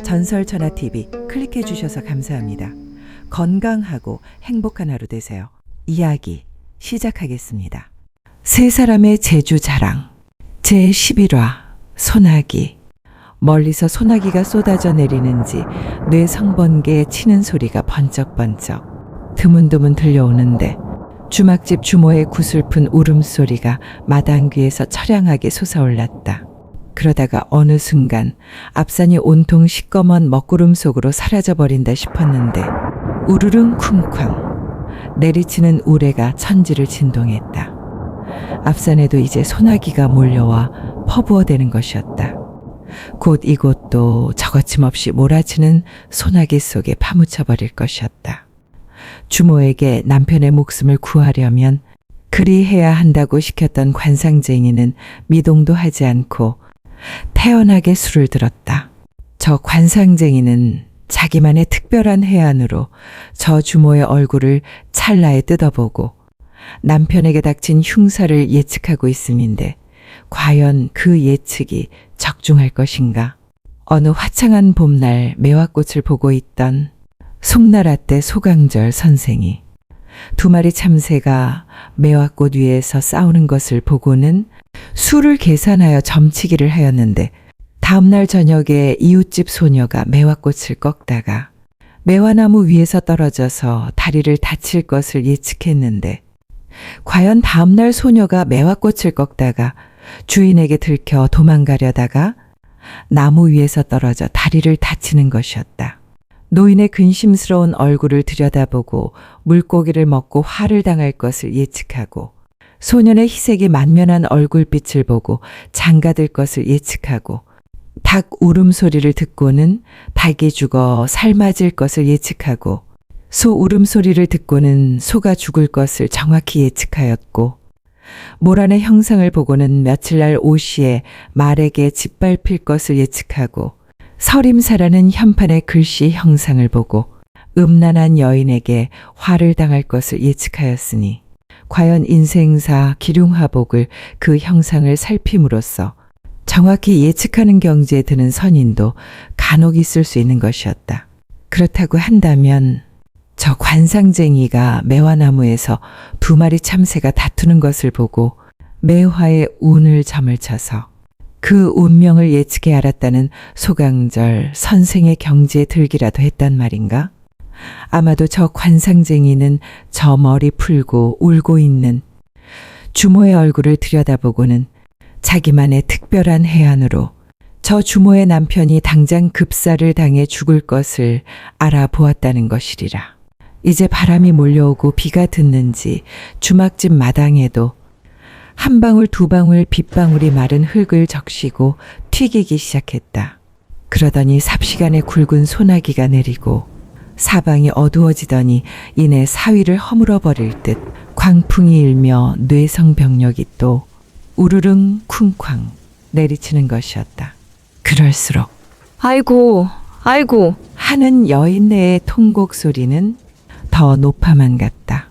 전설천하TV 클릭해 주셔서 감사합니다. 건강하고 행복한 하루 되세요. 이야기 시작하겠습니다. 세 사람의 제주 자랑 제11화 소나기. 멀리서 소나기가 쏟아져 내리는지 뇌성번개에 치는 소리가 번쩍번쩍 드문드문 들려오는데 주막집 주모의 구슬픈 울음소리가 마당 귀에서 처량하게 솟아올랐다. 그러다가 어느 순간 앞산이 온통 시꺼먼 먹구름 속으로 사라져버린다 싶었는데 우르릉 쿵쾅 내리치는 우레가 천지를 진동했다. 앞산에도 이제 소나기가 몰려와 퍼부어대는 것이었다. 곧 이곳도 저거침없이 몰아치는 소나기 속에 파묻혀버릴 것이었다. 주모에게 남편의 목숨을 구하려면 그리해야 한다고 시켰던 관상쟁이는 미동도 하지 않고 태연하게 술을 들었다. 저 관상쟁이는 자기만의 특별한 해안으로 저 주모의 얼굴을 찰나에 뜯어보고 남편에게 닥친 흉사를 예측하고 있음인데 과연 그 예측이 적중할 것인가? 어느 화창한 봄날 매화꽃을 보고 있던 송나라 때 소강절 선생이 두 마리 참새가 매화꽃 위에서 싸우는 것을 보고는 수를 계산하여 점치기를 하였는데 다음날 저녁에 이웃집 소녀가 매화꽃을 꺾다가 매화나무 위에서 떨어져서 다리를 다칠 것을 예측했는데 과연 다음날 소녀가 매화꽃을 꺾다가 주인에게 들켜 도망가려다가 나무 위에서 떨어져 다리를 다치는 것이었다. 노인의 근심스러운 얼굴을 들여다보고 물고기를 먹고 화를 당할 것을 예측하고 소년의 희색이 만면한 얼굴빛을 보고 장가들 것을 예측하고 닭 울음소리를 듣고는 닭이 죽어 삶아질 것을 예측하고 소 울음소리를 듣고는 소가 죽을 것을 정확히 예측하였고 모란의 형상을 보고는 며칠날 오시에 말에게 짓밟힐 것을 예측하고 서림사라는 현판의 글씨 형상을 보고 음란한 여인에게 화를 당할 것을 예측하였으니 과연 인생사 기륭화복을 그 형상을 살핌으로써 정확히 예측하는 경지에 드는 선인도 간혹 있을 수 있는 것이었다. 그렇다고 한다면 저 관상쟁이가 매화나무에서 두 마리 참새가 다투는 것을 보고 매화의 운을 점을 쳐서 그 운명을 예측해 알았다는 소강절 선생의 경지에 들기라도 했단 말인가? 아마도 저 관상쟁이는 저 머리 풀고 울고 있는 주모의 얼굴을 들여다보고는 자기만의 특별한 해안으로 저 주모의 남편이 당장 급사를 당해 죽을 것을 알아보았다는 것이리라. 이제 바람이 몰려오고 비가 듣는지 주막집 마당에도 한 방울 두 방울 빗방울이 마른 흙을 적시고 튀기기 시작했다. 그러더니 삽시간에 굵은 소나기가 내리고 사방이 어두워지더니 이내 사위를 허물어버릴 듯 광풍이 일며 뇌성병력이 또 우르릉 쿵쾅 내리치는 것이었다. 그럴수록 아이고, 아이고 하는 여인네의 통곡 소리는 더 높아만 갔다.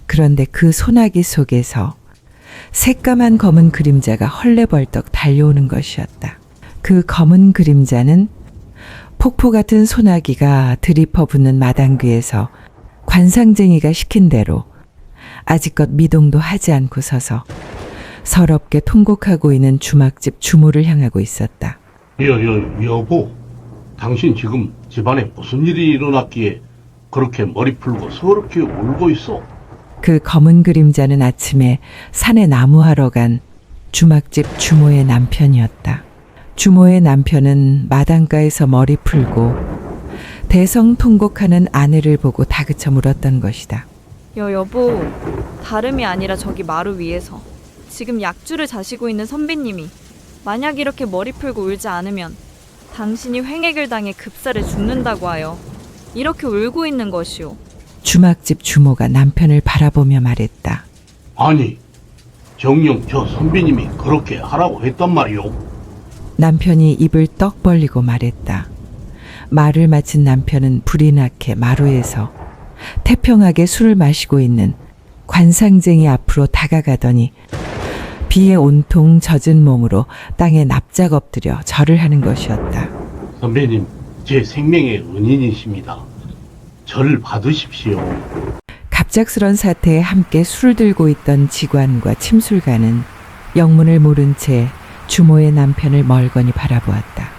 그런데 그 소나기 속에서 새까만 검은 그림자가 헐레벌떡 달려오는 것이었다. 그 검은 그림자는 폭포 같은 소나기가 들이퍼붓는 마당귀에서 관상쟁이가 시킨 대로 아직껏 미동도 하지 않고 서서 서럽게 통곡하고 있는 주막집 주모를 향하고 있었다. 여보, 당신 지금 집안에 무슨 일이 일어났기에 그렇게 머리 풀고 서럽게 울고 있어? 그 검은 그림자는 아침에 산에 나무하러 간 주막집 주모의 남편이었다. 주모의 남편은 마당가에서 머리 풀고 대성통곡하는 아내를 보고 다그쳐 물었던 것이다. 여보, 다름이 아니라 저기 마루 위에서 지금 약주를 자시고 있는 선비님이 만약 이렇게 머리 풀고 울지 않으면 당신이 횡액을 당해 급사를 죽는다고 하여 이렇게 울고 있는 것이오. 주막집 주모가 남편을 바라보며 말했다. 아니, 정녕 저 선비님이 그렇게 하라고 했단 말이오. 남편이 입을 떡 벌리고 말했다. 말을 마친 남편은 불이 나게 마루에서 태평하게 술을 마시고 있는 관상쟁이 앞으로 다가가더니 비에 온통 젖은 몸으로 땅에 납작 엎드려 절을 하는 것이었다. 선배님, 제 생명의 은인이십니다. 절 받으십시오. 갑작스런 사태에 함께 술을 들고 있던 직관과 침술가는 영문을 모른 채 주모의 남편을 멀거니 바라보았다.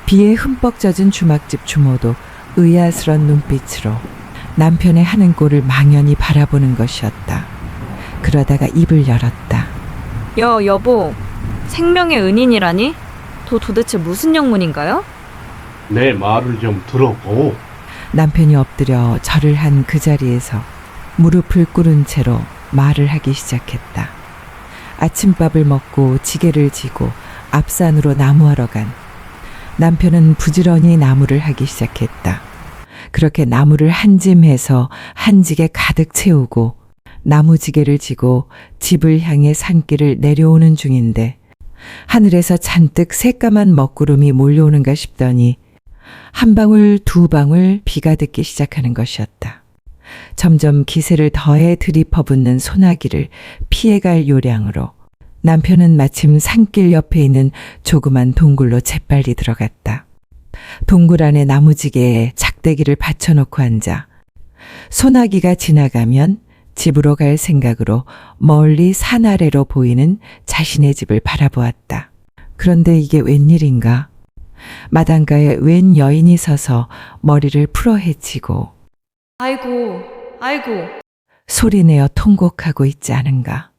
비에 흠뻑 젖은 주막집 주모도 의아스런 눈빛으로 남편의 하는 꼴을 망연히 바라보는 것이었다. 그러다가 입을 열었다. 여보, 생명의 은인이라니? 도대체 무슨 영문인가요? 내 말을 좀 들어보. 남편이 엎드려 절을 한 그 자리에서 무릎을 꿇은 채로 말을 하기 시작했다. 아침밥을 먹고 지게를 지고 앞산으로 나무하러 간 남편은 부지런히 나무를 하기 시작했다. 그렇게 나무를 한 짐해서 한 지게 가득 채우고 나무지게를 지고 집을 향해 산길을 내려오는 중인데 하늘에서 잔뜩 새까만 먹구름이 몰려오는가 싶더니 한 방울 두 방울 비가 듣기 시작하는 것이었다. 점점 기세를 더해 들이퍼붓는 소나기를 피해갈 요량으로 남편은 마침 산길 옆에 있는 조그만 동굴로 재빨리 들어갔다. 동굴 안에 나무지게에 작대기를 받쳐놓고 앉아 소나기가 지나가면 집으로 갈 생각으로 멀리 산 아래로 보이는 자신의 집을 바라보았다. 그런데 이게 웬일인가? 마당가에 웬 여인이 서서 머리를 풀어헤치고 아이고. 소리내어 통곡하고 있지 않은가?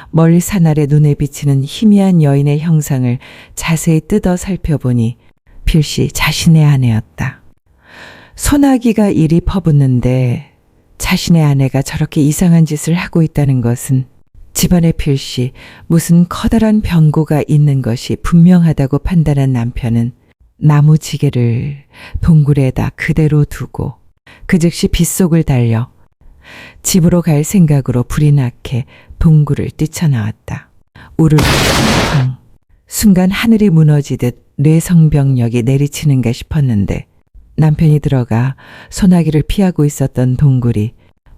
멀리 산 아래 눈에 비치는 희미한 여인의 형상을 자세히 뜯어 살펴보니 필시 자신의 아내였다. 소나기가 이리 퍼붓는데 자신의 아내가 저렇게 이상한 짓을 하고 있다는 것은 집안에 필시 무슨 커다란 변고가 있는 것이 분명하다고 판단한 남편은 나무지게를 동굴에다 그대로 두고 그 즉시 빗속을 달려 집으로 갈 생각으로 불이 나게 동굴을 뛰쳐나왔다. 우르르 쿵. 순간 하늘이 무너지듯 뇌성병력이 내리치는가 싶었는데 남편이 들어가 소나기를 피하고 있었던 동굴이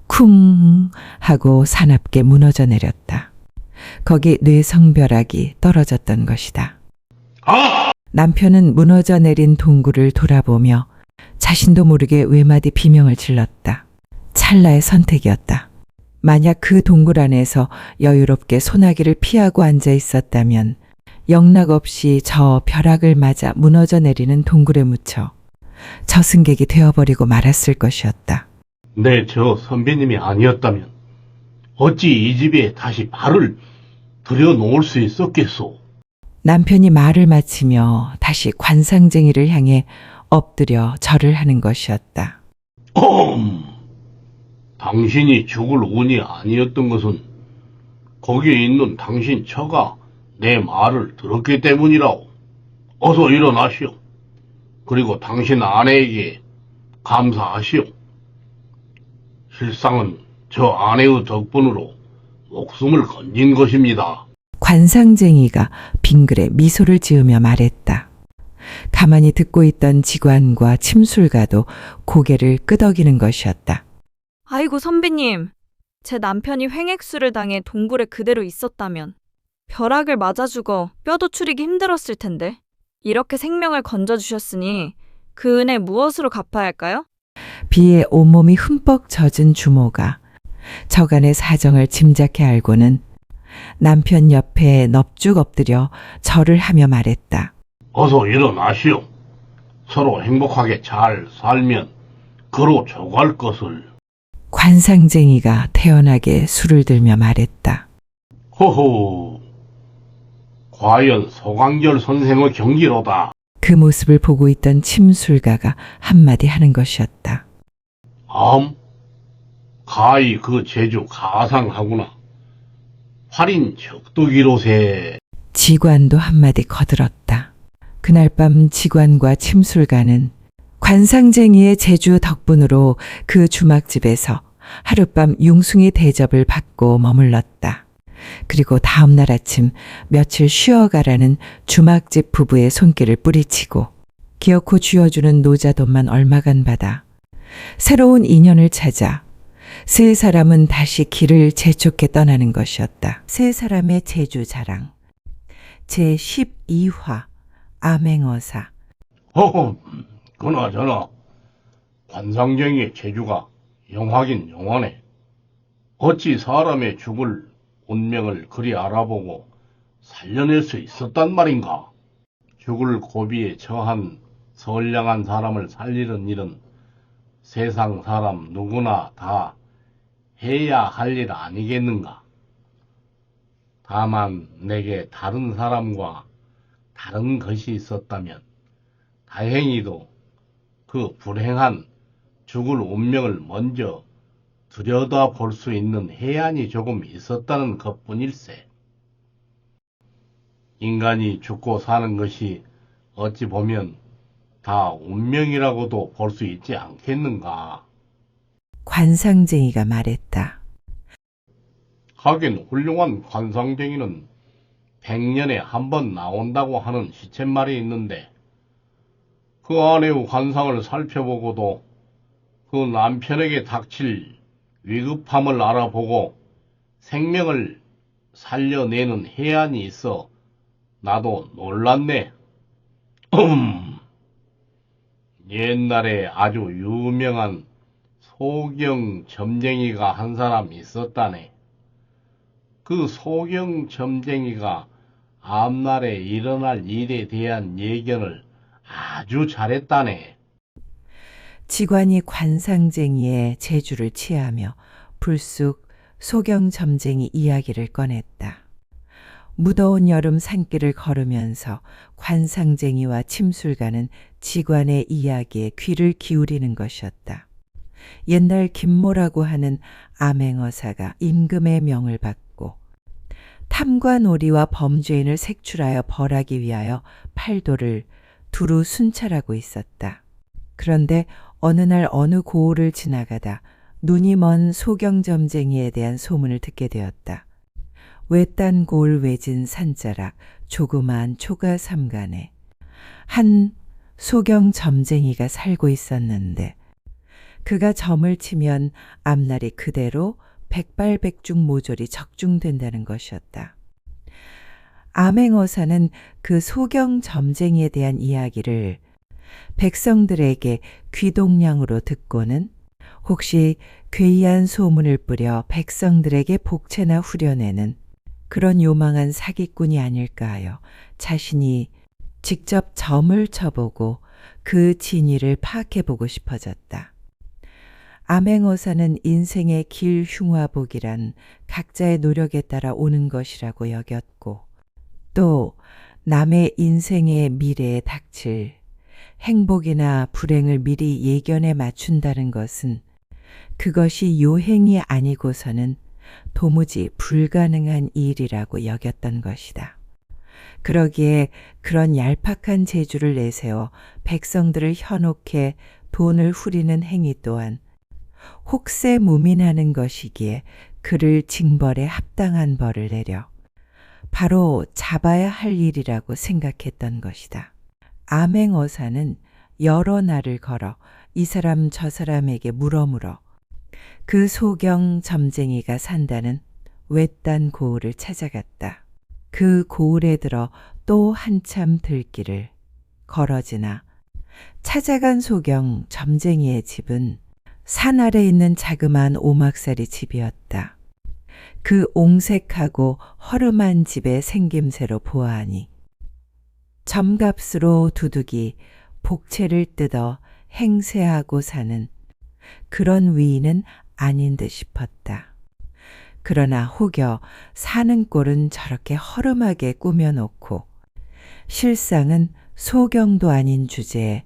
쿵 하고 사납게 무너져 내렸다. 거기 뇌성벼락이 떨어졌던 것이다. 남편은 무너져 내린 동굴을 돌아보며 자신도 모르게 외마디 비명을 질렀다. 찰나의 선택이었다. 만약 그 동굴 안에서 여유롭게 소나기를 피하고 앉아 있었다면 영락없이 저 벼락을 맞아 무너져 내리는 동굴에 묻혀 저승객이 되어버리고 말았을 것이었다. 저 선배님이 아니었다면 어찌 이 집에 다시 발을 들여놓을 수 있었겠소? 남편이 말을 마치며 다시 관상쟁이를 향해 엎드려 절을 하는 것이었다. 당신이 죽을 운이 아니었던 것은 거기에 있는 당신 처가 내 말을 들었기 때문이라오. 어서 일어나시오. 그리고 당신 아내에게 감사하시오. 실상은 저 아내의 덕분으로 목숨을 건진 것입니다. 관상쟁이가 빙그레 미소를 지으며 말했다. 가만히 듣고 있던 직관과 침술가도 고개를 끄덕이는 것이었다. 아이고 선비님, 제 남편이 횡액수를 당해 동굴에 그대로 있었다면 벼락을 맞아 죽어 뼈도 추리기 힘들었을 텐데 이렇게 생명을 건져주셨으니 그 은혜 무엇으로 갚아야 할까요? 비에 온몸이 흠뻑 젖은 주모가 저간의 사정을 짐작해 알고는 남편 옆에 넙죽 엎드려 절을 하며 말했다. 어서 일어나시오. 서로 행복하게 잘 살면 그로 저갈 것을. 관상쟁이가 태연하게 술을 들며 말했다. 호호, 과연 소강절 선생의 경기로다. 그 모습을 보고 있던 침술가가 한마디 하는 것이었다. 가히 그 재주 가상하구나. 활인 척도기로세. 직관도 한마디 거들었다. 그날 밤 직관과 침술가는 관상쟁이의 제주 덕분으로 그 주막집에서 하룻밤 융숭이 대접을 받고 머물렀다. 그리고 다음날 아침 며칠 쉬어가라는 주막집 부부의 손길을 뿌리치고 기어코 쥐어주는 노자돈만 얼마간 받아 새로운 인연을 찾아 세 사람은 다시 길을 재촉해 떠나는 것이었다. 세 사람의 제주 자랑 제12화 암행어사. 그나저나 관상쟁이의 재주가 영하긴 영하네. 어찌 사람의 죽을 운명을 그리 알아보고 살려낼 수 있었단 말인가? 죽을 고비에 처한 선량한 사람을 살리는 일은 세상 사람 누구나 다 해야 할 일 아니겠는가? 다만 내게 다른 사람과 다른 것이 있었다면 다행히도 그 불행한 죽을 운명을 먼저 들여다볼 수 있는 해안이 조금 있었다는 것뿐일세. 인간이 죽고 사는 것이 어찌 보면 다 운명이라고도 볼 수 있지 않겠는가. 관상쟁이가 말했다. 하긴 훌륭한 관상쟁이는 100년에 한 번 나온다고 하는 시쳇말이 있는데 그 아내의 관상을 살펴보고도 그 남편에게 닥칠 위급함을 알아보고 생명을 살려내는 해안이 있어 나도 놀랐네. 옛날에 아주 유명한 소경 점쟁이가 한 사람 있었다네. 그 소경 점쟁이가 앞날에 일어날 일에 대한 예견을 아주 잘했다네. 직관이 관상쟁이의 재주를 취하며 불쑥 소경점쟁이 이야기를 꺼냈다. 무더운 여름 산길을 걸으면서 관상쟁이와 침술가는 직관의 이야기에 귀를 기울이는 것이었다. 옛날 김모라고 하는 암행어사가 임금의 명을 받고 탐관오리와 범죄인을 색출하여 벌하기 위하여 팔도를 두루 순찰하고 있었다. 그런데 어느 날 어느 고을을 지나가다 눈이 먼 소경점쟁이에 대한 소문을 듣게 되었다. 외딴 고을 외진 산자락 조그마한 초가삼간에 한 소경점쟁이가 살고 있었는데 그가 점을 치면 앞날이 그대로 백발백중 모조리 적중된다는 것이었다. 암행어사는 그 소경점쟁이에 대한 이야기를 백성들에게 귀동냥으로 듣고는 혹시 괴이한 소문을 뿌려 백성들에게 복채나 후려내는 그런 요망한 사기꾼이 아닐까 하여 자신이 직접 점을 쳐보고 그 진위를 파악해보고 싶어졌다. 암행어사는 인생의 길 흉화복이란 각자의 노력에 따라 오는 것이라고 여겼고 또 남의 인생의 미래에 닥칠 행복이나 불행을 미리 예견에 맞춘다는 것은 그것이 요행이 아니고서는 도무지 불가능한 일이라고 여겼던 것이다. 그러기에 그런 얄팍한 재주를 내세워 백성들을 현혹해 돈을 후리는 행위 또한 혹세무민하는 것이기에 그를 징벌에 합당한 벌을 내려 바로 잡아야 할 일이라고 생각했던 것이다. 암행어사는 여러 날을 걸어 이 사람 저 사람에게 물어물어 그 소경 점쟁이가 산다는 외딴 고을을 찾아갔다. 그 고을에 들어 또 한참 들길을 걸어지나 찾아간 소경 점쟁이의 집은 산 아래 있는 자그마한 오막살이 집이었다. 그 옹색하고 허름한 집의 생김새로 보아하니 점값으로 두둑이 복채를 뜯어 행세하고 사는 그런 위인은 아닌 듯 싶었다. 그러나 혹여 사는 꼴은 저렇게 허름하게 꾸며놓고 실상은 소경도 아닌 주제에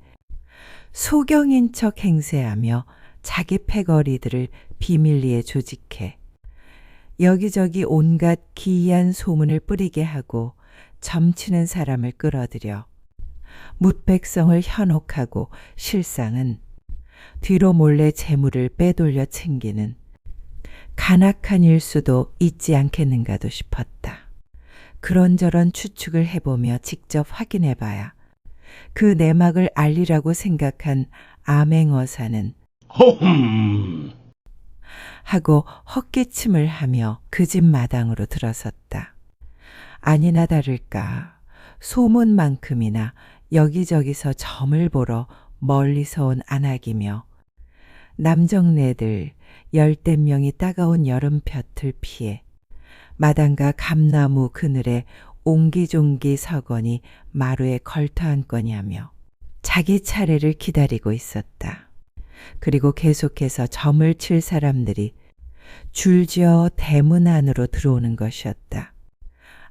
소경인 척 행세하며 자기 패거리들을 비밀리에 조직해 여기저기 온갖 기이한 소문을 뿌리게 하고 점치는 사람을 끌어들여 묻백성을 현혹하고 실상은 뒤로 몰래 재물을 빼돌려 챙기는 간악한 일수도 있지 않겠는가도 싶었다. 그런저런 추측을 해보며 직접 확인해봐야 그 내막을 알리라고 생각한 암행어사는 허흠. 하고 헛기침을 하며 그 집 마당으로 들어섰다. 아니나 다를까 소문만큼이나 여기저기서 점을 보러 멀리서 온 안악이며 남정네들 10댓명이 따가운 여름볕을 피해 마당과 감나무 그늘에 옹기종기 서거니 마루에 걸터앉거니 하며 자기 차례를 기다리고 있었다. 그리고 계속해서 점을 칠 사람들이 줄지어 대문 안으로 들어오는 것이었다.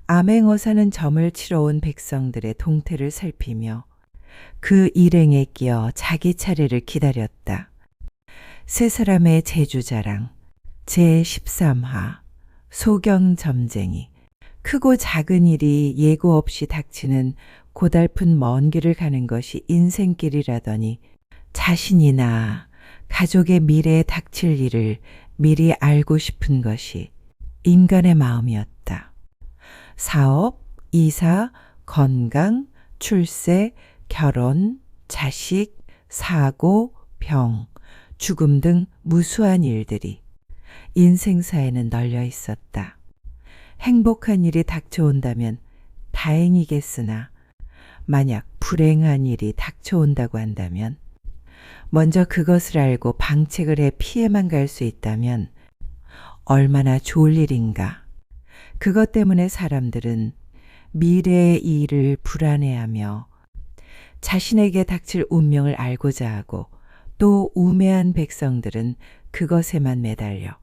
암행어사는 점을 치러 온 백성들의 동태를 살피며 그 일행에 끼어 자기 차례를 기다렸다. 세 사람의 제주자랑 제13화 소경점쟁이. 크고 작은 일이 예고 없이 닥치는 고달픈 먼 길을 가는 것이 인생길이라더니 자신이나 가족의 미래에 닥칠 일을 미리 알고 싶은 것이 인간의 마음이었다. 사업, 이사, 건강, 출세, 결혼, 자식, 사고, 병, 죽음 등 무수한 일들이 인생사에는 널려 있었다. 행복한 일이 닥쳐온다면 다행이겠으나 만약 불행한 일이 닥쳐온다고 한다면 먼저 그것을 알고 방책을 해 피해만 갈 수 있다면 얼마나 좋을 일인가. 그것 때문에 사람들은 미래의 일을 불안해하며 자신에게 닥칠 운명을 알고자 하고 또 우매한 백성들은 그것에만 매달려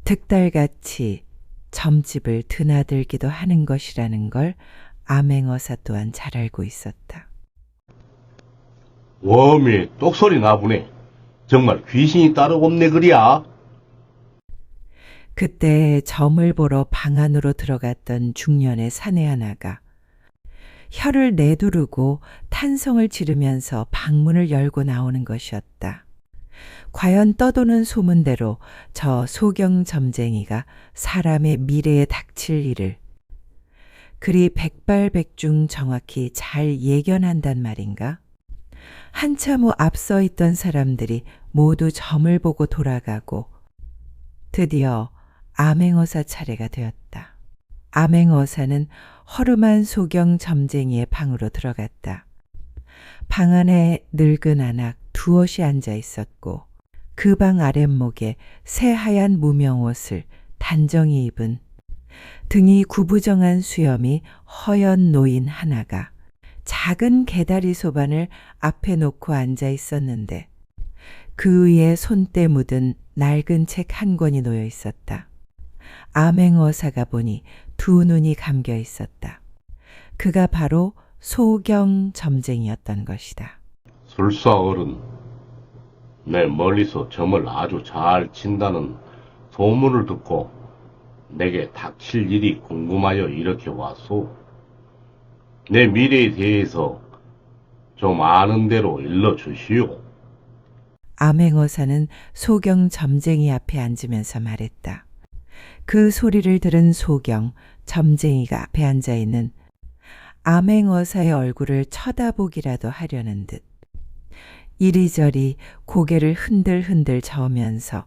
득달같이 점집을 드나들기도 하는 것이라는 걸 암행어사 또한 잘 알고 있었다. 웜에 똑소리 나보네. 정말 귀신이 따로 없네 그리야. 그때 점을 보러 방 안으로 들어갔던 중년의 사내 하나가 혀를 내두르고 탄성을 지르면서 방문을 열고 나오는 것이었다. 과연 떠도는 소문대로 저 소경점쟁이가 사람의 미래에 닥칠 일을 그리 백발백중 정확히 잘 예견한단 말인가? 한참 후 앞서 있던 사람들이 모두 점을 보고 돌아가고 드디어 암행어사 차례가 되었다. 암행어사는 허름한 소경점쟁이의 방으로 들어갔다. 방 안에 늙은 안악 두엇이 앉아 있었고 그 방 아랫목에 새하얀 무명옷을 단정히 입은 등이 구부정한 수염이 허연 노인 하나가 작은 개다리 소반을 앞에 놓고 앉아 있었는데 그 위에 손때 묻은 낡은 책 한 권이 놓여 있었다. 암행어사가 보니 두 눈이 감겨 있었다. 그가 바로 소경점쟁이였던 것이다. 술사 어른, 내 멀리서 점을 아주 잘 친다는 소문을 듣고 내게 닥칠 일이 궁금하여 이렇게 왔소. 내 미래에 대해서 좀 아는 대로 일러주시오. 암행어사는 소경점쟁이 앞에 앉으면서 말했다. 그 소리를 들은 소경점쟁이가 앞에 앉아있는 암행어사의 얼굴을 쳐다보기라도 하려는 듯 이리저리 고개를 흔들흔들 저으면서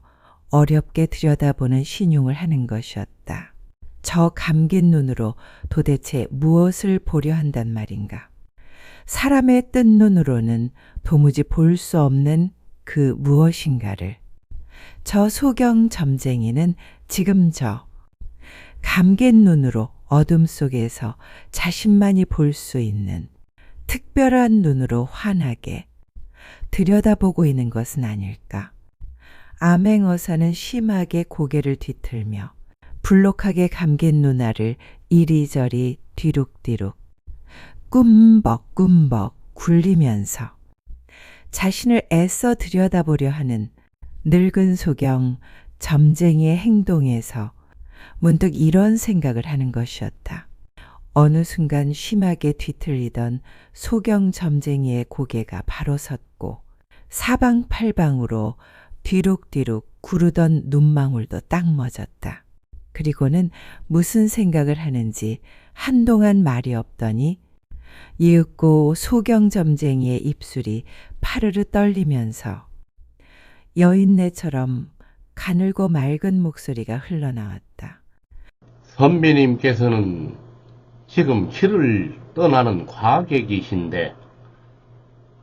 어렵게 들여다보는 신용을 하는 것이었다. 저 감긴 눈으로 도대체 무엇을 보려 한단 말인가. 사람의 뜬 눈으로는 도무지 볼 수 없는 그 무엇인가를 저 소경점쟁이는 지금 저 감긴 눈으로 어둠 속에서 자신만이 볼 수 있는 특별한 눈으로 환하게 들여다보고 있는 것은 아닐까. 암행어사는 심하게 고개를 뒤틀며 불록하게 감긴 눈알을 이리저리 뒤룩뒤룩 꿈벅꿈벅 굴리면서 자신을 애써 들여다보려 하는 늙은 소경 점쟁이의 행동에서 문득 이런 생각을 하는 것이었다. 어느 순간 심하게 뒤틀리던 소경 점쟁이의 고개가 바로 섰고 사방팔방으로 뒤룩뒤룩 구르던 눈망울도 딱 멎었다. 그리고는 무슨 생각을 하는지 한동안 말이 없더니 이윽고 소경 점쟁이의 입술이 파르르 떨리면서 여인네처럼 가늘고 맑은 목소리가 흘러나왔다. 선배님께서는 지금 길을 떠나는 과객이신데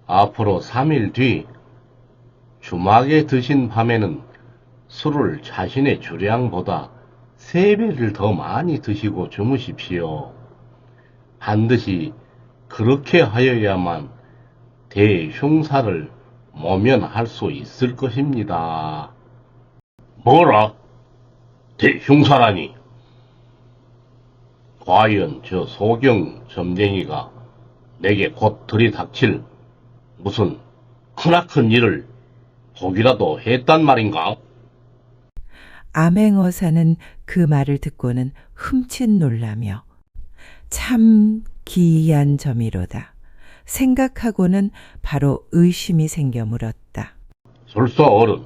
앞으로 3일 뒤 주막에 드신 밤에는 술을 자신의 주량보다 3배를 더 많이 드시고 주무십시오. 반드시 그렇게 하여야만 대흉사를 모면할 수 있을 것입니다. 뭐라? 대흉사라니? 과연 저 소경 점쟁이가 내게 곧 들이닥칠 무슨 크나큰 일을 보기라도 했단 말인가? 암행어사는 그 말을 듣고는 흠칫 놀라며 참 기이한 점이로다 생각하고는 바로 의심이 생겨 물었다. 설사 어른,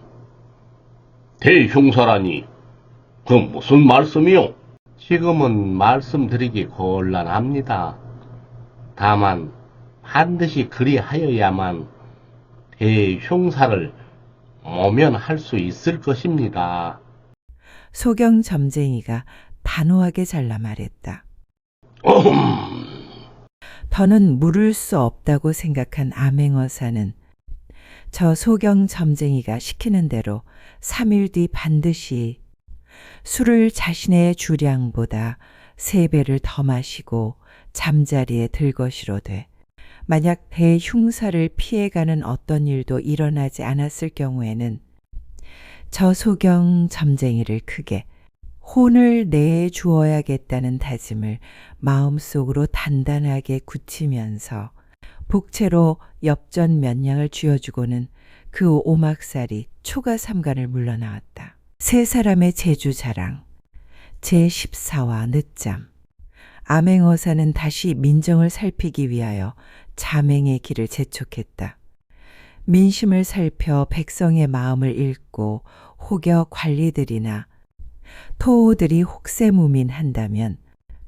대흉사라니 그 무슨 말씀이요? 지금은 말씀드리기 곤란합니다. 다만 반드시 그리하여야만 대흉사를 모면할 수 있을 것입니다. 소경 점쟁이가 단호하게 잘라 말했다. 더는 물을 수 없다고 생각한 암행어사는 저 소경 점쟁이가 시키는 대로 3일 뒤 반드시 술을 자신의 주량보다 3배를 더 마시고 잠자리에 들 것이로 돼 만약 대흉사를 피해가는 어떤 일도 일어나지 않았을 경우에는 저 소경 점쟁이를 크게 혼을 내주어야겠다는 다짐을 마음속으로 단단하게 굳히면서 복채로 엽전 몇 냥을 쥐어주고는 그 오막살이 초가삼간을 물러나왔다. 세 사람의 제주 자랑 제14화 늦잠. 암행어사는 다시 민정을 살피기 위하여 자맹의 길을 재촉했다. 민심을 살펴 백성의 마음을 읽고 혹여 관리들이나 토호들이 혹세무민한다면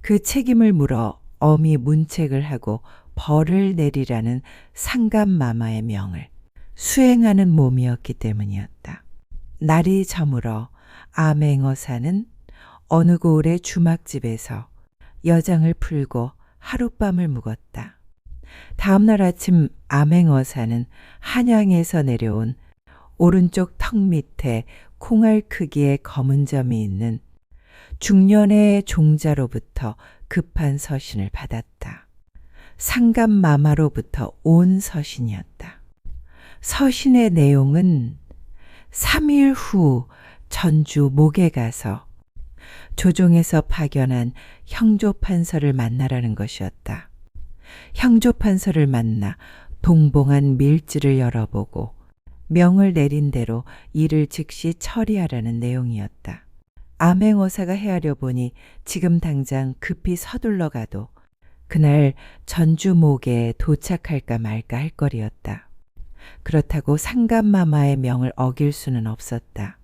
그 책임을 물어 엄히 문책을 하고 벌을 내리라는 상감마마의 명을 수행하는 몸이었기 때문이었다. 날이 저물어 암행어사는 어느 고을의 주막집에서 여장을 풀고 하룻밤을 묵었다. 다음날 아침 암행어사는 한양에서 내려온 오른쪽 턱 밑에 콩알 크기의 검은 점이 있는 중년의 종자로부터 급한 서신을 받았다. 상감마마로부터 온 서신이었다. 서신의 내용은 3일 후 전주 목에 가서 조종에서 파견한 형조판서를 만나라는 것이었다. 형조판서를 만나 동봉한 밀지를 열어보고 명을 내린 대로 이를 즉시 처리하라는 내용이었다. 암행어사가 헤아려 보니 지금 당장 급히 서둘러 가도 그날 전주목에 도착할까 말까 할 거리였다. 그렇다고 상감마마의 명을 어길 수는 없었다.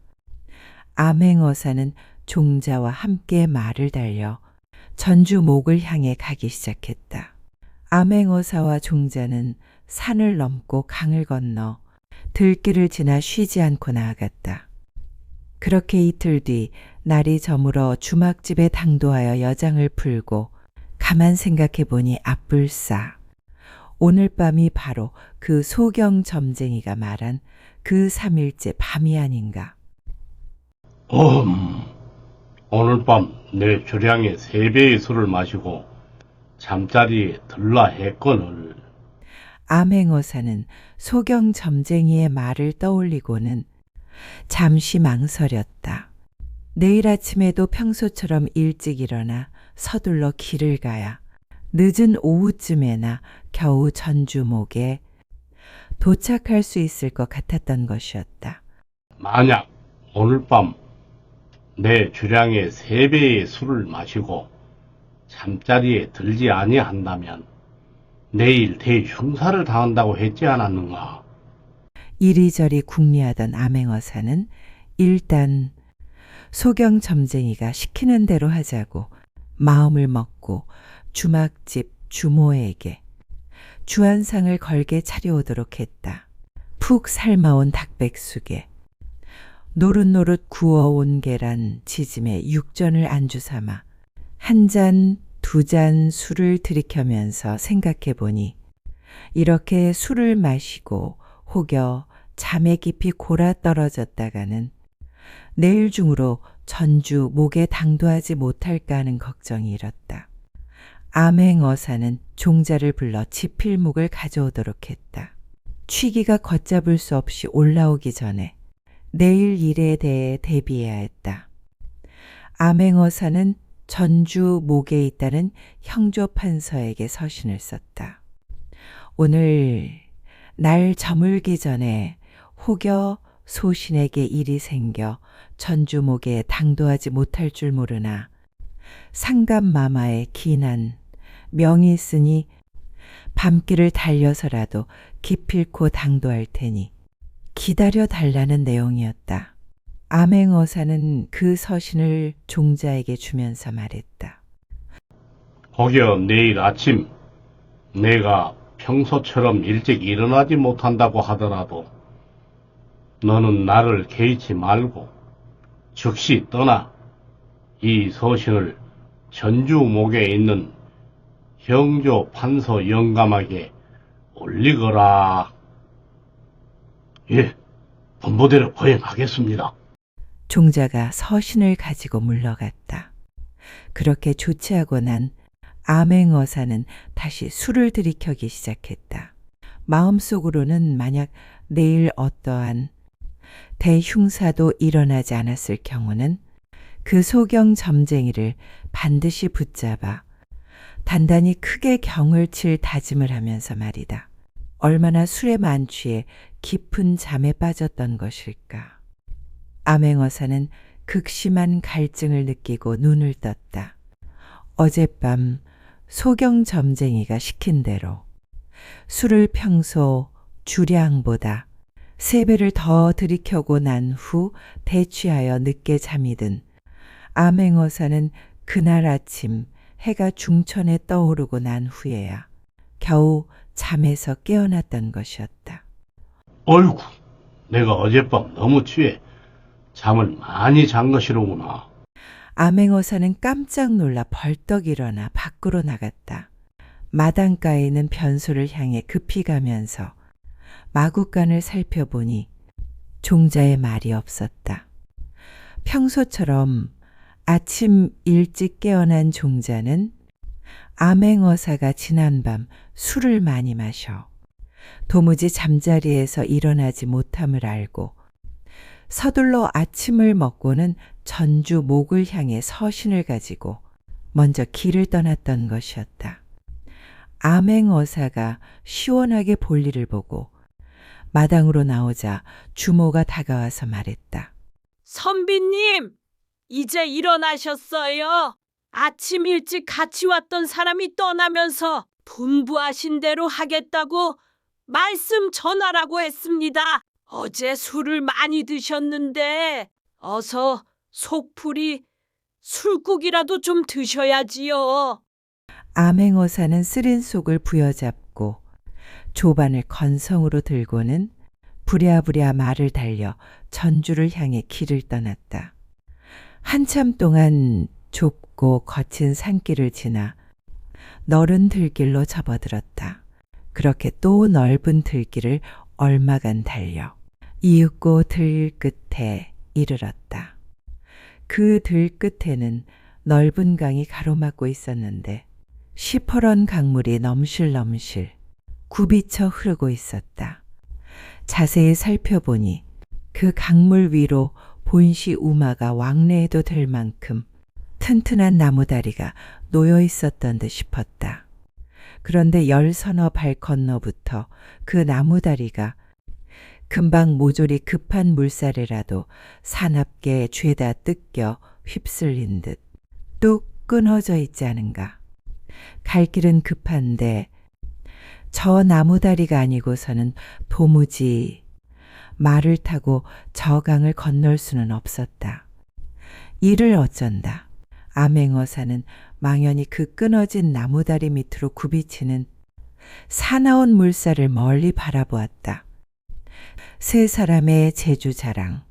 암행어사는 종자와 함께 말을 달려 전주목을 향해 가기 시작했다. 암행어사와 종자는 산을 넘고 강을 건너 들길을 지나 쉬지 않고 나아갔다. 그렇게 이틀 뒤 날이 저물어 주막집에 당도하여 여장을 풀고 가만 생각해 보니 아뿔싸. 오늘 밤이 바로 그 소경 점쟁이가 말한 그 3일째 밤이 아닌가. 오늘 밤 내 주량의 3배의 술을 마시고 잠자리에 들라 했거늘. 암행어사는 소경 점쟁이의 말을 떠올리고는 잠시 망설였다. 내일 아침에도 평소처럼 일찍 일어나 서둘러 길을 가야 늦은 오후쯤에나 겨우 전주목에 도착할 수 있을 것 같았던 것이었다. 만약 오늘 밤 내 주량의 3배의 술을 마시고 잠자리에 들지 아니한다면 내일 대흉사를 당한다고 했지 않았는가? 이리저리 궁리하던 암행어사는 일단 소경 점쟁이가 시키는 대로 하자고 마음을 먹고 주막집 주모에게 주안상을 걸게 차려오도록 했다. 푹 삶아온 닭백숙에 노릇노릇 구워온 계란 지짐에 육전을 안주 삼아 한 잔, 두 잔 술을 들이켜면서 생각해 보니 이렇게 술을 마시고 혹여 잠에 깊이 골아 떨어졌다가는 내일 중으로 전주 목에 당도하지 못할까 하는 걱정이 일었다. 암행어사는 종자를 불러 지필목을 가져오도록 했다. 취기가 걷잡을 수 없이 올라오기 전에 내일 일에 대해 대비해야 했다. 암행어사는 전주 목에 있다는 형조판서에게 서신을 썼다. 오늘 날 저물기 전에 혹여 소신에게 일이 생겨 전주목에 당도하지 못할 줄 모르나 상감마마의 기난 명이 있으니 밤길을 달려서라도 기필코 당도할 테니 기다려 달라는 내용이었다. 암행어사는 그 서신을 종자에게 주면서 말했다. 혹여 내일 아침 내가 평소처럼 일찍 일어나지 못한다고 하더라도 너는 나를 개의치 말고 즉시 떠나 이 서신을 전주목에 있는 형조 판서 영감에게 올리거라. 예, 분부대로 거행하겠습니다. 종자가 서신을 가지고 물러갔다. 그렇게 조치하고 난 암행어사는 다시 술을 들이켜기 시작했다. 마음속으로는 만약 내일 어떠한 대흉사도 일어나지 않았을 경우는 그 소경 점쟁이를 반드시 붙잡아 단단히 크게 경을 칠 다짐을 하면서 말이다. 얼마나 술에 만취해 깊은 잠에 빠졌던 것일까. 암행어사는 극심한 갈증을 느끼고 눈을 떴다. 어젯밤 소경 점쟁이가 시킨 대로 술을 평소 주량보다 3배를 더 들이켜고 난 후 대취하여 늦게 잠이 든 암행어사는 그날 아침 해가 중천에 떠오르고 난 후에야 겨우 잠에서 깨어났던 것이었다. 어이구, 내가 어젯밤 너무 취해 잠을 많이 잔 것이로구나. 암행어사는 깜짝 놀라 벌떡 일어나 밖으로 나갔다. 마당가에 있는 변소를 향해 급히 가면서 마구간을 살펴보니 종자의 말이 없었다. 평소처럼 아침 일찍 깨어난 종자는 암행어사가 지난밤 술을 많이 마셔 도무지 잠자리에서 일어나지 못함을 알고 서둘러 아침을 먹고는 전주 목을 향해 서신을 가지고 먼저 길을 떠났던 것이었다. 암행어사가 시원하게 볼일을 보고 마당으로 나오자 주모가 다가와서 말했다. 선비님, 이제 일어나셨어요. 아침 일찍 같이 왔던 사람이 떠나면서 분부하신 대로 하겠다고 말씀 전하라고 했습니다. 어제 술을 많이 드셨는데 어서 속풀이 술국이라도 좀 드셔야지요. 암행어사는 쓰린 속을 부여잡고 조반을 건성으로 들고는 부랴부랴 말을 달려 전주를 향해 길을 떠났다. 한참 동안 좁고 거친 산길을 지나 너른 들길로 접어들었다. 그렇게 또 넓은 들길을 얼마간 달려 이윽고 들 끝에 이르렀다. 그 들 끝에는 넓은 강이 가로막고 있었는데 시퍼런 강물이 넘실넘실 굽이쳐 흐르고 있었다. 자세히 살펴보니 그 강물 위로 본시 우마가 왕래해도 될 만큼 튼튼한 나무다리가 놓여 있었던 듯 싶었다. 그런데 10서너 발 건너부터 그 나무다리가 금방 모조리 급한 물살이라도 사납게 죄다 뜯겨 휩쓸린 듯 뚝 끊어져 있지 않은가. 갈 길은 급한데 저 나무다리가 아니고서는 도무지 말을 타고 저 강을 건널 수는 없었다. 이를 어쩐다. 암행어사는 망연히 그 끊어진 나무다리 밑으로 굽이치는 사나운 물살을 멀리 바라보았다. 세 사람의 제주자랑